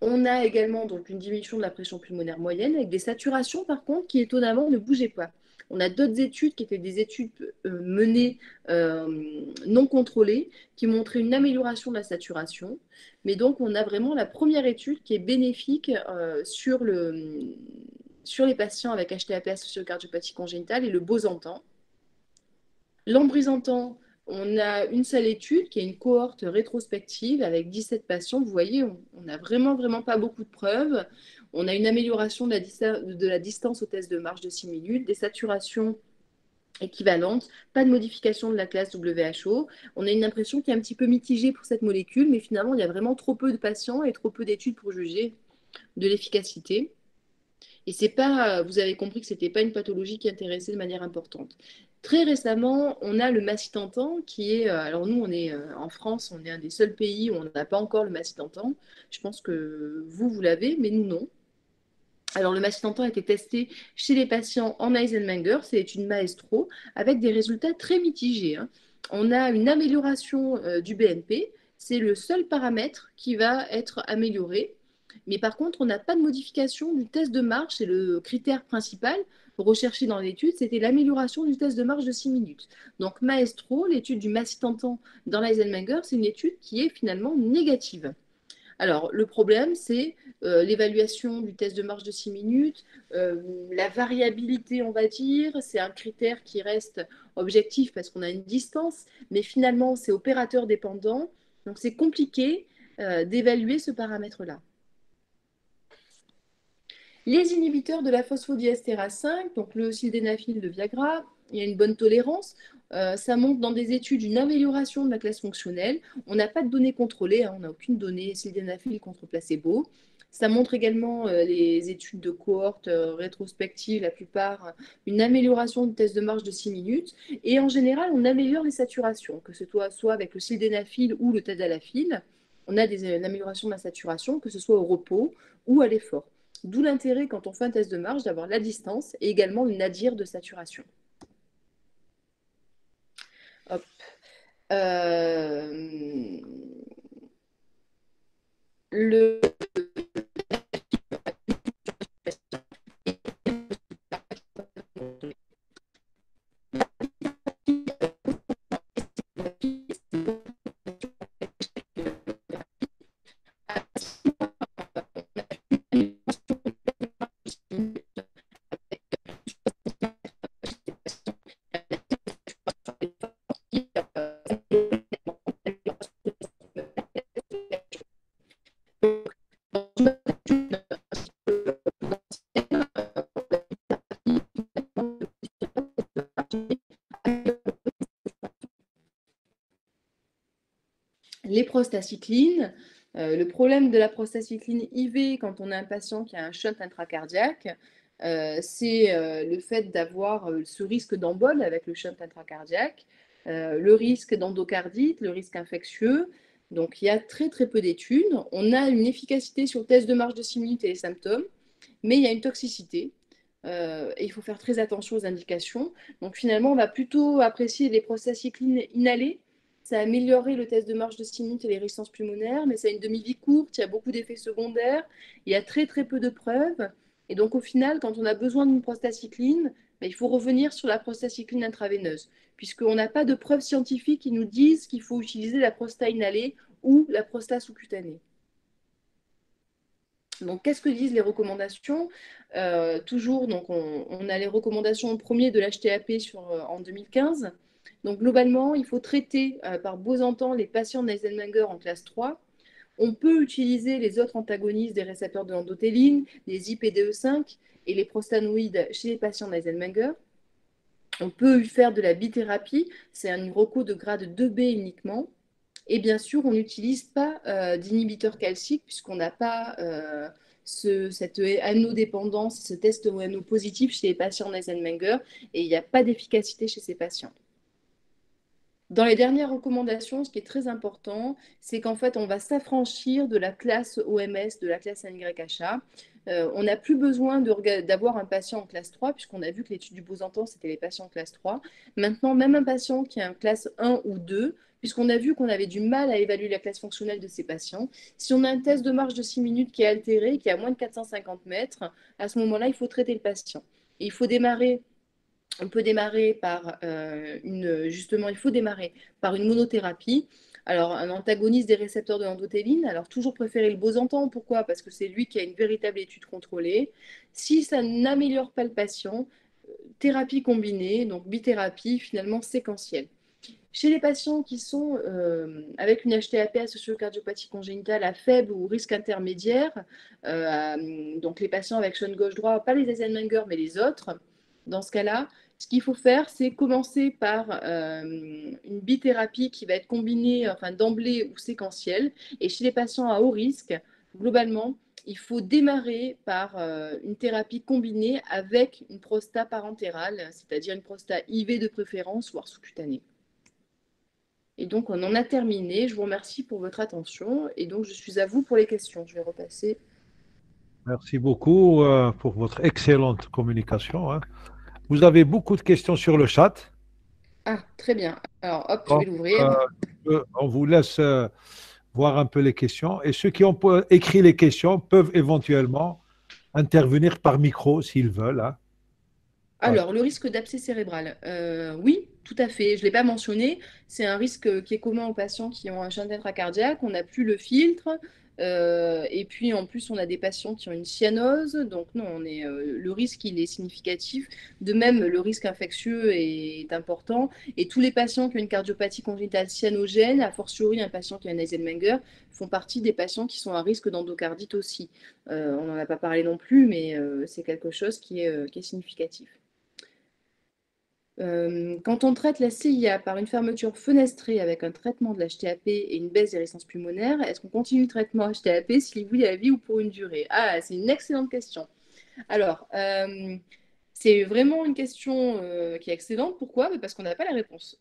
On a également donc une diminution de la pression pulmonaire moyenne avec des saturations par contre qui étonnamment ne bougeaient pas. On a d'autres études qui étaient des études menées non contrôlées qui montraient une amélioration de la saturation. Mais donc on a vraiment la première étude qui est bénéfique sur les patients avec HTAP associé aux cardiopathies congénitales et le Bosantan. L'embrisantan, on a une seule étude qui est une cohorte rétrospective avec 17 patients. Vous voyez, on n'a vraiment pas beaucoup de preuves. On a une amélioration de la distance au test de marche de 6 minutes, des saturations équivalentes, pas de modification de la classe WHO. On a une impression qui est un petit peu mitigée pour cette molécule, mais finalement, il y a vraiment trop peu de patients et trop peu d'études pour juger de l'efficacité. Et c'est pas, vous avez compris que ce n'était pas une pathologie qui intéressait de manière importante. Très récemment, on a le macitentan qui est, alors nous, on est en France, on est un des seuls pays où on n'a pas encore le macitentan. Je pense que vous l'avez, mais nous, non. Alors, le macitentan a été testé chez les patients en Eisenmenger, c'est une maestro, avec des résultats très mitigés, hein. On a une amélioration du BNP, c'est le seul paramètre qui va être amélioré. Mais par contre, on n'a pas de modification du test de marche, c'est le critère principal recherché dans l'étude, c'était l'amélioration du test de marche de 6 minutes. Donc, Maestro, l'étude du macitentan dans l'Eisenmenger, c'est une étude qui est finalement négative. Alors, le problème, c'est l'évaluation du test de marche de 6 minutes, la variabilité, on va dire, c'est un critère qui reste objectif parce qu'on a une distance, mais finalement, c'est opérateur dépendant, donc c'est compliqué d'évaluer ce paramètre-là. Les inhibiteurs de la phosphodiestérase 5, donc le sildenafil, de Viagra, il y a une bonne tolérance. Ça montre dans des études une amélioration de la classe fonctionnelle. On n'a pas de données contrôlées, hein, on n'a aucune donnée sildenafil contre placebo. Ça montre également les études de cohorte rétrospectives, la plupart, une amélioration du test de marche de 6 minutes. Et en général, on améliore les saturations, que ce soit avec le sildenafil ou le tadalafil. On a une amélioration de la saturation, que ce soit au repos ou à l'effort. D'où l'intérêt, quand on fait un test de marche, d'avoir la distance et également le nadir de saturation. Hop. Le les prostacyclines. Le problème de la prostacycline IV quand on a un patient qui a un shunt intracardiaque, c'est le fait d'avoir ce risque d'embole avec le shunt intracardiaque, le risque d'endocardite, le risque infectieux. Donc il y a très peu d'études. On a une efficacité sur le test de marche de 6 minutes et les symptômes, mais il y a une toxicité. et il faut faire très attention aux indications. Donc finalement, on va plutôt apprécier les prostacyclines inhalées. Ça a amélioré le test de marche de 6 minutes et les résistances pulmonaires, mais ça a une demi-vie courte, il y a beaucoup d'effets secondaires, il y a très très peu de preuves. Et donc au final, quand on a besoin d'une prostacycline, ben, il faut revenir sur la prostacycline intraveineuse, puisqu'on n'a pas de preuves scientifiques qui nous disent qu'il faut utiliser la prosta inhalée ou la prosta sous-cutanée. Donc, qu'est-ce que disent les recommandations? Toujours, donc, on a les recommandations en premier de l'HTAP en 2015. Donc, globalement, il faut traiter par beaux entends les patients d'Eisenmenger en classe 3. On peut utiliser les autres antagonistes des récepteurs de l'endothéline, les IPDE5 et les prostanoïdes chez les patients d'Eisenmenger. On peut faire de la bithérapie, c'est un reco de grade 2B uniquement. Et bien sûr, on n'utilise pas d'inhibiteur calcique puisqu'on n'a pas cette anodépendance, ce test ANO positif chez les patients Eisenmenger et il n'y a pas d'efficacité chez ces patients. Dans les dernières recommandations, ce qui est très important, c'est qu'en fait, on va s'affranchir de la classe OMS, de la classe NYHA. On n'a plus besoin d'avoir un patient en classe 3, puisqu'on a vu que l'étude du Bosantan, c'était les patients en classe 3. Maintenant, même un patient qui est en classe 1 ou 2, puisqu'on a vu qu'on avait du mal à évaluer la classe fonctionnelle de ces patients, si on a un test de marche de 6 minutes qui est altéré, qui est à moins de 450 mètres, à ce moment-là, il faut traiter le patient. Et il faut démarrer on peut démarrer par justement, il faut démarrer par une monothérapie. Alors, un antagoniste des récepteurs de l'endothéline. Alors, toujours préférer le Bosantan. Pourquoi? Parce que c'est lui qui a une véritable étude contrôlée. Si ça n'améliore pas le patient, thérapie combinée, donc bithérapie, finalement séquentielle. Chez les patients qui sont avec une HTAP associée cardiopathie congénitale à faible ou risque intermédiaire, donc les patients avec Shunt gauche-droit, pas les Eisenmenger, mais les autres, dans ce cas-là, ce qu'il faut faire, c'est commencer par une bithérapie qui va être combinée, enfin d'emblée ou séquentielle. Et chez les patients à haut risque, globalement, il faut démarrer par une thérapie combinée avec une prosta parentérale, c'est-à-dire une prosta IV de préférence, voire sous-cutanée. Et donc, on en a terminé. Je vous remercie pour votre attention. Et donc, je suis à vous pour les questions. Je vais repasser. Merci beaucoup pour votre excellente communication, hein. Vous avez beaucoup de questions sur le chat. Ah, très bien. Alors, hop, je vais Donc, l'ouvrir. on vous laisse voir un peu les questions. Et ceux qui ont écrit les questions peuvent éventuellement intervenir par micro s'ils veulent, hein. Voilà. Alors, le risque d'abcès cérébral. Oui, tout à fait. Je ne l'ai pas mentionné. C'est un risque qui est commun aux patients qui ont un shunt intracardiaque. On n'a plus le filtre. Et puis, en plus, on a des patients qui ont une cyanose. Donc, non, le risque, il est significatif. De même, le risque infectieux est important. Et tous les patients qui ont une cardiopathie congénitale cyanogène, a fortiori un patient qui a un Eisenmenger, font partie des patients qui sont à risque d'endocardite aussi. On n'en a pas parlé non plus, mais c'est quelque chose qui est significatif. Quand on traite la CIA par une fermeture fenestrée avec un traitement de l'HTAP et une baisse des résistances pulmonaires, est-ce qu'on continue le traitement HTAP s'il vous à la vie ou pour une durée? Ah, c'est une excellente question. Alors, c'est vraiment une question qui est excellente. Pourquoi? Parce qu'on n'a pas la réponse.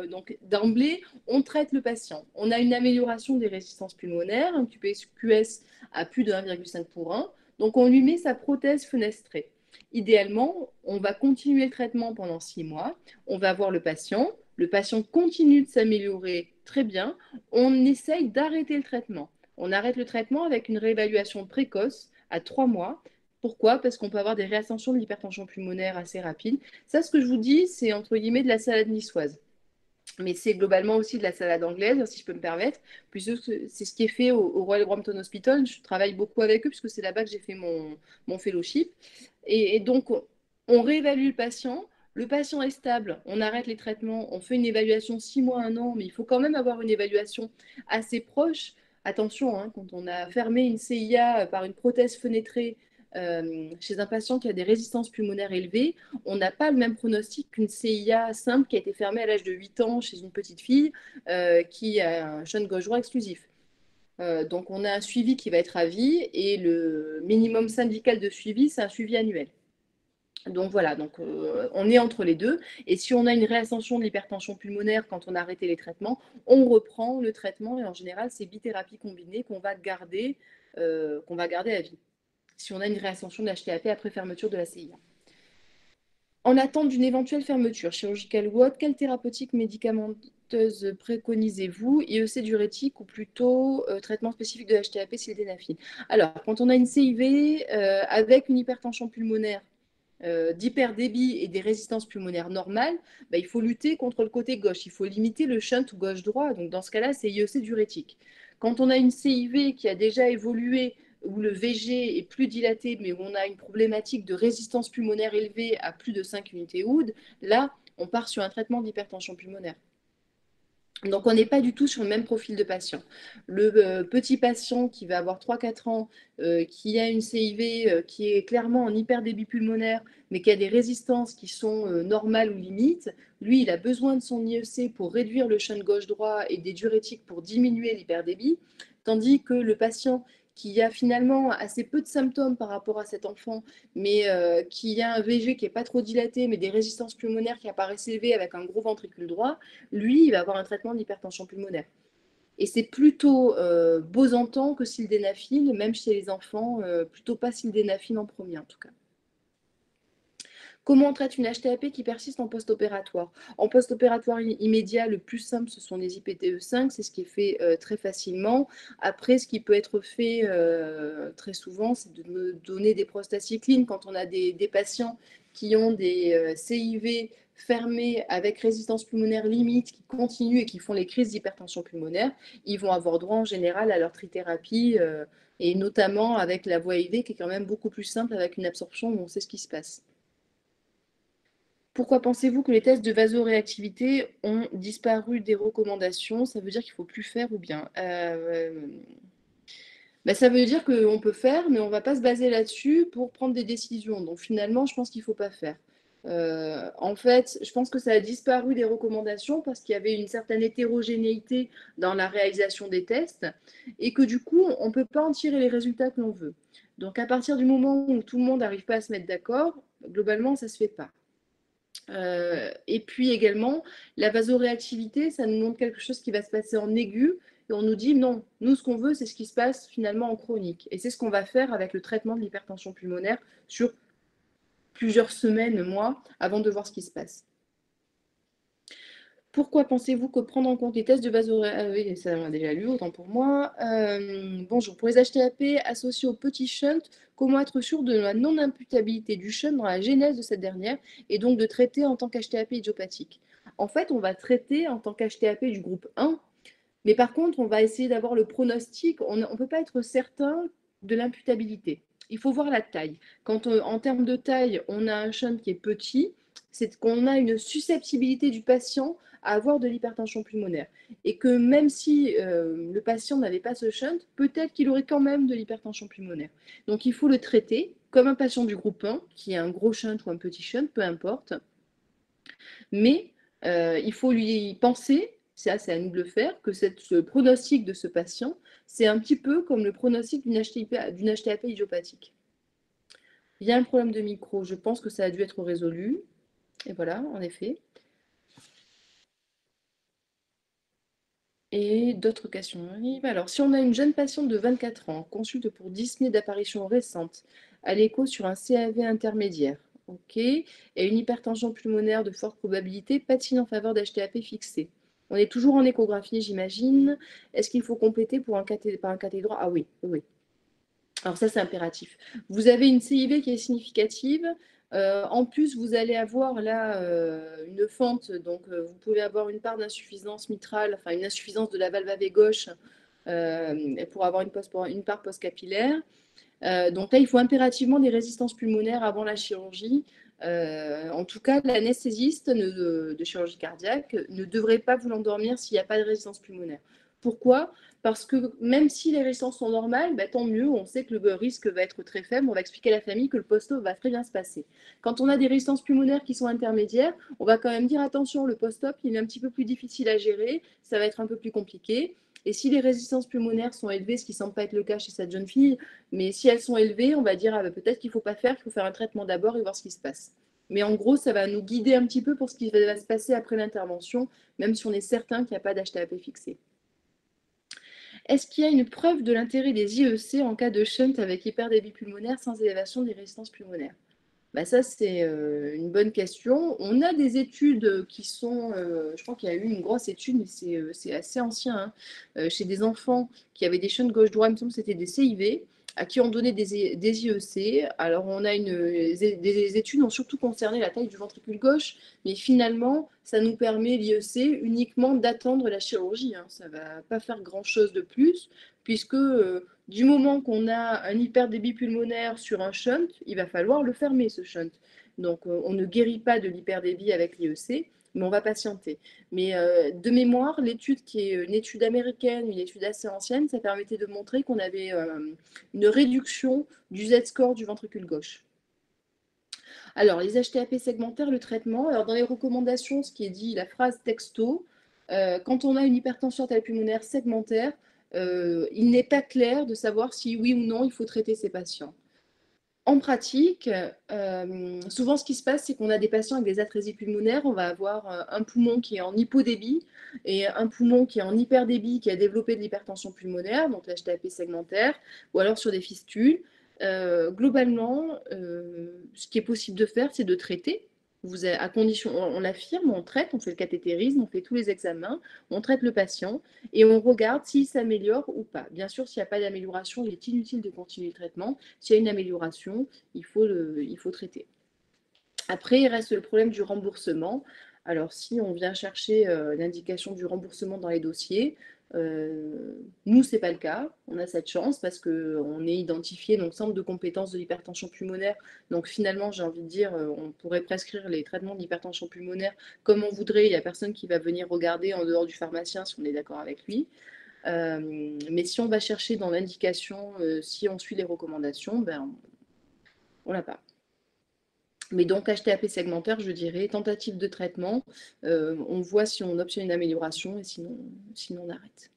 Donc d'emblée, on traite le patient. On a une amélioration des résistances pulmonaires, un QPQS à plus de 1,5 pour 1. Donc on lui met sa prothèse fenestrée. Idéalement, on va continuer le traitement pendant 6 mois. On va voir le patient. Le patient continue de s'améliorer très bien. On essaye d'arrêter le traitement. On arrête le traitement avec une réévaluation précoce à 3 mois. Pourquoi? Parce qu'on peut avoir des réascensions de l'hypertension pulmonaire assez rapides. Ça, ce que je vous dis, c'est entre guillemets de la salade niçoise. Mais c'est globalement aussi de la salade anglaise, si je peux me permettre, puisque c'est ce qui est fait au Royal Brompton Hospital. Je travaille beaucoup avec eux, puisque c'est là-bas que j'ai fait mon fellowship. Et donc, on réévalue le patient. Le patient est stable, on arrête les traitements, on fait une évaluation 6 mois, 1 an, mais il faut quand même avoir une évaluation assez proche. Attention, hein, quand on a fermé une CIA par une prothèse fenêtrée chez un patient qui a des résistances pulmonaires élevées, on n'a pas le même pronostic qu'une CIA simple qui a été fermée à l'âge de 8 ans chez une petite fille qui a un shunt gauche-droit exclusif. Donc, on a un suivi qui va être à vie et le minimum syndical de suivi, c'est un suivi annuel. Donc voilà, donc, on est entre les deux. Et si on a une réascension de l'hypertension pulmonaire quand on a arrêté les traitements, on reprend le traitement et en général, c'est bithérapie combinée qu'on va garder à vie. si on a une réascension de l'HTAP après fermeture de la CIA. En attente d'une éventuelle fermeture chirurgicale ou autre, quelle thérapeutique médicamenteuse préconisez-vous? IEC diurétique ou plutôt traitement spécifique de l'HTAP, sildenafil? Alors, quand on a une CIV avec une hypertension pulmonaire, d'hyperdébit et des résistances pulmonaires normales, bah, il faut lutter contre le côté gauche. Il faut limiter le shunt gauche-droit. Donc, dans ce cas-là, c'est IEC diurétique. Quand on a une CIV qui a déjà évolué, où le VG est plus dilaté, mais où on a une problématique de résistance pulmonaire élevée à plus de 5 unités Wood, là, on part sur un traitement d'hypertension pulmonaire. Donc, on n'est pas du tout sur le même profil de patient. Le petit patient qui va avoir 3-4 ans, qui a une CIV qui est clairement en hyperdébit pulmonaire, mais qui a des résistances qui sont normales ou limites, lui, il a besoin de son IEC pour réduire le shunt gauche-droit et des diurétiques pour diminuer l'hyperdébit, tandis que le patient qui a finalement assez peu de symptômes par rapport à cet enfant, mais qui a un VG qui n'est pas trop dilaté, mais des résistances pulmonaires qui apparaissent élevées avec un gros ventricule droit, lui, il va avoir un traitement d'hypertension pulmonaire. Et c'est plutôt Bosantan que sildenafil, même chez les enfants, plutôt pas sildenafil en premier en tout cas. Comment on traite une HTAP qui persiste en post-opératoire? En post-opératoire immédiat, le plus simple, ce sont les IPTE5, c'est ce qui est fait très facilement. Après, ce qui peut être fait très souvent, c'est de me donner des prostacyclines quand on a des patients qui ont des CIV fermés avec résistance pulmonaire limite, qui continuent et qui font les crises d'hypertension pulmonaire. Ils vont avoir droit en général à leur trithérapie, et notamment avec la voie IV qui est quand même beaucoup plus simple avec une absorption où on sait ce qui se passe. Pourquoi pensez-vous que les tests de vasoréactivité ont disparu des recommandations? Ça veut dire qu'il ne faut plus faire ou bien? Ça veut dire qu'on peut faire, mais on ne va pas se baser là-dessus pour prendre des décisions. Donc finalement, je pense qu'il ne faut pas faire. En fait, je pense que ça a disparu des recommandations parce qu'il y avait une certaine hétérogénéité dans la réalisation des tests et que du coup, on ne peut pas en tirer les résultats que l'on veut. Donc à partir du moment où tout le monde n'arrive pas à se mettre d'accord, globalement, ça ne se fait pas. Et puis également, la vasoréactivité, ça nous montre quelque chose qui va se passer en aigu. Et on nous dit non, nous ce qu'on veut, c'est ce qui se passe finalement en chronique. Et c'est ce qu'on va faire avec le traitement de l'hypertension pulmonaire sur plusieurs semaines, mois, avant de voir ce qui se passe. Pourquoi pensez-vous que prendre en compte les tests de vasoréactivité, ça on a déjà lu, autant pour moi. Bonjour, pour les HTAP associés au petit shunt, comment être sûr de la non-imputabilité du shunt dans la genèse de cette dernière et donc de traiter en tant qu'HTAP idiopathique? En fait, on va traiter en tant qu'HTAP du groupe 1, mais par contre, on va essayer d'avoir le pronostic. On ne peut pas être certain de l'imputabilité. Il faut voir la taille. Quand en termes de taille, on a un shunt qui est petit, c'est qu'on a une susceptibilité du patient à avoir de l'hypertension pulmonaire. Et que même si le patient n'avait pas ce shunt, peut-être qu'il aurait quand même de l'hypertension pulmonaire. Donc il faut le traiter comme un patient du groupe 1, qui a un gros shunt ou un petit shunt, peu importe. Mais il faut lui penser, ça c'est à nous de le faire, que ce pronostic de ce patient, c'est un petit peu comme le pronostic d'une HTAP idiopathique. Il y a un problème de micro, je pense que ça a dû être résolu. Et voilà, en effet. Et d'autres questions arrivent. Alors, si on a une jeune patiente de 24 ans, consulte pour dyspnée d'apparition récente, à l'écho sur un CAV intermédiaire, ok, et une hypertension pulmonaire de forte probabilité, patine en faveur d'HTAP fixé. On est toujours en échographie, j'imagine. Est-ce qu'il faut compléter par un cathé droit? Ah oui, oui. Alors ça, c'est impératif. Vous avez une CIV qui est significative. En plus, vous allez avoir là une fente, donc vous pouvez avoir une part d'insuffisance mitrale, enfin une insuffisance de la valve AV gauche pour avoir une part post-capillaire. Donc là, il faut impérativement des résistances pulmonaires avant la chirurgie. En tout cas, l'anesthésiste de chirurgie cardiaque ne devrait pas vous l'endormir s'il n'y a pas de résistance pulmonaire. Pourquoi? Parce que même si les résistances sont normales, tant mieux, on sait que le risque va être très faible. On va expliquer à la famille que le post-op va très bien se passer. Quand on a des résistances pulmonaires qui sont intermédiaires, on va quand même dire attention, le post-op, il est un petit peu plus difficile à gérer, ça va être un peu plus compliqué. Et si les résistances pulmonaires sont élevées, ce qui ne semble pas être le cas chez cette jeune fille, mais si elles sont élevées, on va dire peut-être qu'il ne faut pas faire, qu'il faut faire un traitement d'abord et voir ce qui se passe. Mais en gros, ça va nous guider un petit peu pour ce qui va se passer après l'intervention, même si on est certain qu'il n'y a pas d'HTAP fixé. Est-ce qu'il y a une preuve de l'intérêt des IEC en cas de shunt avec hyperdébit pulmonaire sans élévation des résistances pulmonaires? Bah ça, c'est une bonne question. On a des études qui sont, je crois qu'il y a eu une grosse étude, mais c'est assez ancien, hein, chez des enfants qui avaient des shunts gauche-droit, il me semble que c'était des CIV, à qui on donnait des IEC. Alors, on a des études ont surtout concerné la taille du ventricule gauche, mais finalement, ça nous permet, l'IEC, uniquement d'attendre la chirurgie, hein. Ça ne va pas faire grand-chose de plus, puisque du moment qu'on a un hyperdébit pulmonaire sur un shunt, il va falloir le fermer, ce shunt. Donc, on ne guérit pas de l'hyperdébit avec l'IEC, mais on va patienter. Mais de mémoire, l'étude qui est une étude américaine, une étude assez ancienne, ça permettait de montrer qu'on avait une réduction du Z-score du ventricule gauche. Alors, les HTAP segmentaires, le traitement. Alors, dans les recommandations, ce qui est dit, la phrase texto, quand on a une hypertension artérielle pulmonaire segmentaire, il n'est pas clair de savoir si oui ou non il faut traiter ces patients. En pratique, souvent ce qui se passe, c'est qu'on a des patients avec des atrésies pulmonaires. On va avoir un poumon qui est en hypodébit et un poumon qui est en hyperdébit, qui a développé de l'hypertension pulmonaire, donc l'HTAP segmentaire, ou alors sur des fistules. Globalement, ce qui est possible de faire, c'est de traiter. À condition, on l'affirme, on traite, on fait le cathétérisme, on fait tous les examens, on traite le patient et on regarde s'il s'améliore ou pas. Bien sûr, s'il n'y a pas d'amélioration, il est inutile de continuer le traitement. S'il y a une amélioration, il faut traiter. Après, il reste le problème du remboursement. Alors, si on vient chercher l'indication du remboursement dans les dossiers, nous, ce n'est pas le cas. On a cette chance parce qu'on est identifié, donc centre de compétences de l'hypertension pulmonaire. Donc, finalement, j'ai envie de dire, on pourrait prescrire les traitements d'hypertension pulmonaire comme on voudrait. Il n'y a personne qui va venir regarder en dehors du pharmacien si on est d'accord avec lui. Mais si on va chercher dans l'indication, si on suit les recommandations, ben, on l'a pas. Mais donc HTAP segmentaire, je dirais, tentative de traitement, on voit si on obtient une amélioration et sinon on arrête.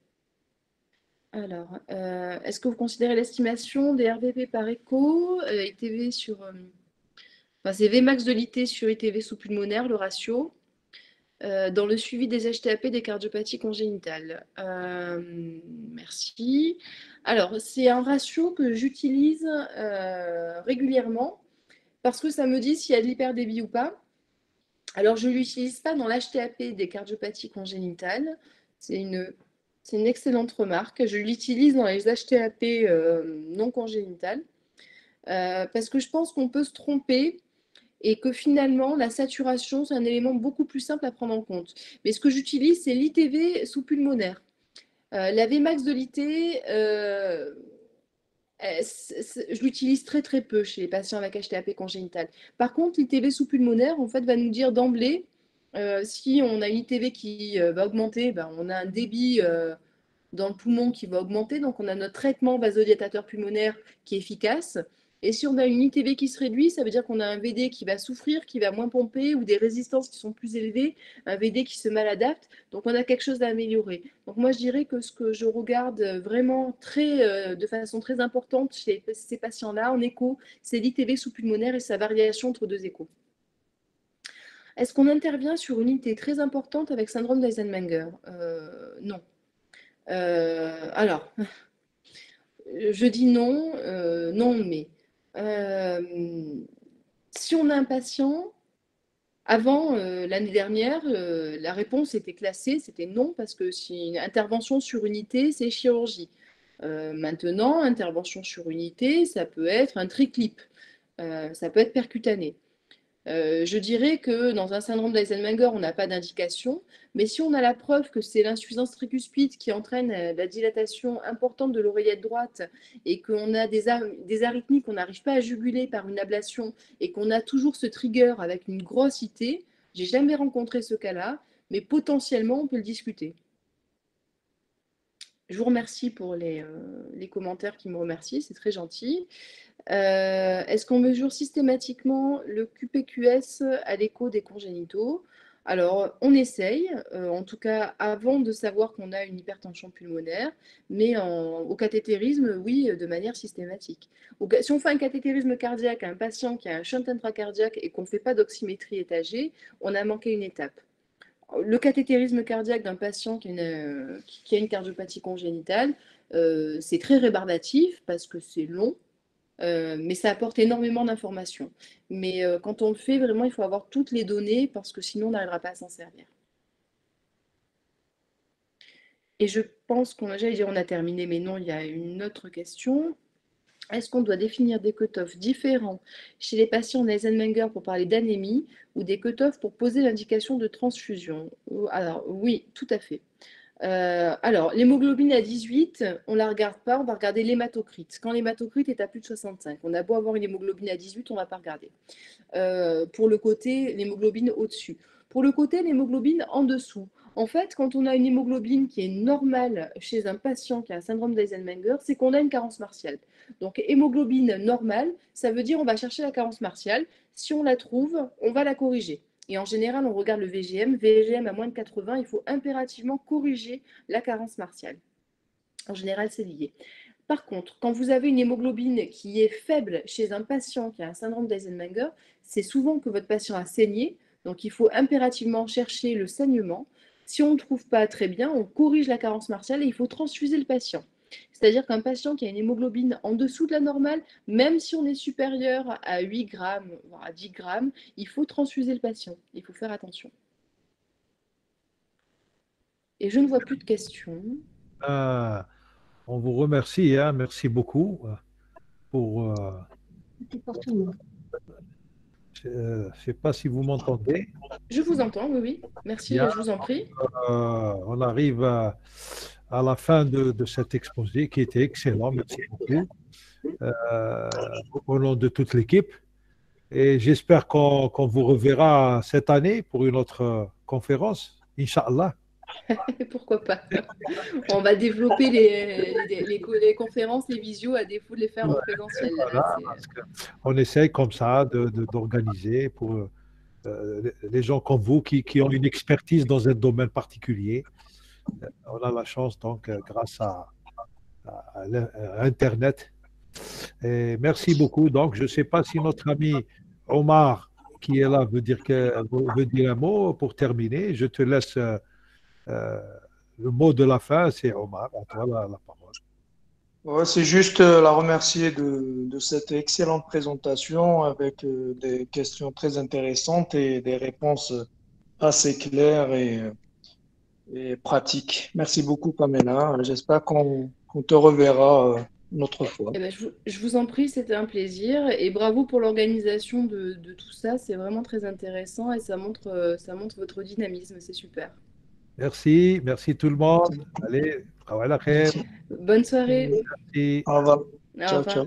Alors, est-ce que vous considérez l'estimation des RVP par écho, ITV sur... enfin, c'est Vmax de l'IT sur ITV sous-pulmonaire, le ratio, dans le suivi des HTAP des cardiopathies congénitales. Merci. Alors, c'est un ratio que j'utilise régulièrement parce que ça me dit s'il y a de l'hyperdébit ou pas. Alors, je ne l'utilise pas dans l'HTAP des cardiopathies congénitales. C'est une excellente remarque. Je l'utilise dans les HTAP non congénitales parce que je pense qu'on peut se tromper et que finalement, la saturation, c'est un élément beaucoup plus simple à prendre en compte. Mais ce que j'utilise, c'est l'ITV sous-pulmonaire. La Vmax de l'IT, je l'utilise très très peu chez les patients avec HTAP congénital. Par contre, l'ITV sous-pulmonaire, en fait, va nous dire d'emblée si on a une ITV qui va augmenter, ben, on a un débit dans le poumon qui va augmenter, donc on a notre traitement vasodilatateur pulmonaire qui est efficace. Et si on a une ITV qui se réduit, ça veut dire qu'on a un VD qui va souffrir, qui va moins pomper, ou des résistances qui sont plus élevées, un VD qui se maladapte. Donc on a quelque chose à améliorer. Donc moi je dirais que ce que je regarde vraiment de façon très importante chez ces patients-là en écho, c'est l'ITV sous-pulmonaire et sa variation entre deux échos. Est-ce qu'on intervient sur une unité très importante avec syndrome d'Eisenmenger? Non. Alors, je dis non, non, mais si on a un patient, avant l'année dernière, la réponse était classée, c'était non, parce que si une intervention sur unité, c'est chirurgie. Maintenant, intervention sur unité, ça peut être un triclip, ça peut être percutané. Je dirais que dans un syndrome d'Eisenmenger, on n'a pas d'indication, mais si on a la preuve que c'est l'insuffisance tricuspide qui entraîne la dilatation importante de l'oreillette droite et qu'on a des arythmies qu'on n'arrive pas à juguler par une ablation et qu'on a toujours ce trigger avec une grosse IT, j'ai jamais rencontré ce cas-là, mais potentiellement on peut le discuter. Je vous remercie pour les commentaires qui me remercient, c'est très gentil. Est-ce qu'on mesure systématiquement le QPQS à l'écho des congénitaux? Alors, on essaye, en tout cas avant de savoir qu'on a une hypertension pulmonaire, mais au cathétérisme, oui, de manière systématique. Si on fait un cathétérisme cardiaque à un patient qui a un shunt intracardiaque et qu'on ne fait pas d'oxymétrie étagée, on a manqué une étape. Le cathétérisme cardiaque d'un patient qui a une cardiopathie congénitale, C'est très rébarbatif parce que c'est long, mais ça apporte énormément d'informations. Mais quand on le fait, vraiment, il faut avoir toutes les données parce que sinon, on n'arrivera pas à s'en servir. Et je pense j'allais dire on a terminé, mais non, il y a une autre question. Est-ce qu'on doit définir des cutoffs différents chez les patients d'Eisenmenger pour parler d'anémie ou des cutoffs pour poser l'indication de transfusion? Alors, oui, tout à fait. Alors, l'hémoglobine à 18, on ne la regarde pas, on va regarder l'hématocrite. Quand l'hématocrite est à plus de 65, on a beau avoir une hémoglobine à 18, on ne va pas regarder. Pour le côté, l'hémoglobine au-dessus. Pour le côté, l'hémoglobine en dessous. En fait, quand on a une hémoglobine qui est normale chez un patient qui a un syndrome d'Eisenmenger, c'est qu'on a une carence martiale. Donc, hémoglobine normale, ça veut dire on va chercher la carence martiale. Si on la trouve, on va la corriger. Et en général, on regarde le VGM. VGM à moins de 80, il faut impérativement corriger la carence martiale. En général, c'est lié. Par contre, quand vous avez une hémoglobine qui est faible chez un patient qui a un syndrome d'Eisenmenger, c'est souvent que votre patient a saigné, donc il faut impérativement chercher le saignement. Si on ne trouve pas très bien, on corrige la carence martiale et il faut transfuser le patient. C'est-à-dire qu'un patient qui a une hémoglobine en dessous de la normale, même si on est supérieur à 8 grammes, voire à 10 grammes, il faut transfuser le patient. Il faut faire attention. Et je ne vois plus de questions. Ah, on vous remercie, hein, merci beaucoup pour. Je ne sais pas si vous m'entendez. Je vous entends, oui, oui. Merci, Bien, je vous en prie. on arrive à la fin de cet exposé qui était excellent. Merci beaucoup au nom de toute l'équipe. Et j'espère qu'on vous reverra cette année pour une autre conférence, Inch'Allah. Pourquoi pas? On va développer les conférences, les visios à défaut de les faire en présentiel. Là, Voilà, parce on essaye comme ça d'organiser pour les gens comme vous qui ont une expertise dans un domaine particulier. On a la chance, donc, grâce à Internet. Et merci beaucoup. Donc, je ne sais pas si notre ami Omar, qui est là, veut dire un mot pour terminer. Je te laisse euh, le mot de la fin. C'est Omar. À toi la parole. Ouais, c'est juste la remercier de cette excellente présentation avec des questions très intéressantes et des réponses assez claires et pratiques. Merci beaucoup, Pamela. J'espère qu'on te reverra une autre fois. eh ben, je vous en prie, c'était un plaisir. Et bravo pour l'organisation de tout ça. C'est vraiment très intéressant et ça montre votre dynamisme. C'est super. Merci. Merci tout le monde. Allez, travail la khair. Merci. Bonne soirée. Merci. Au revoir. Au Ciao, ciao. revoir.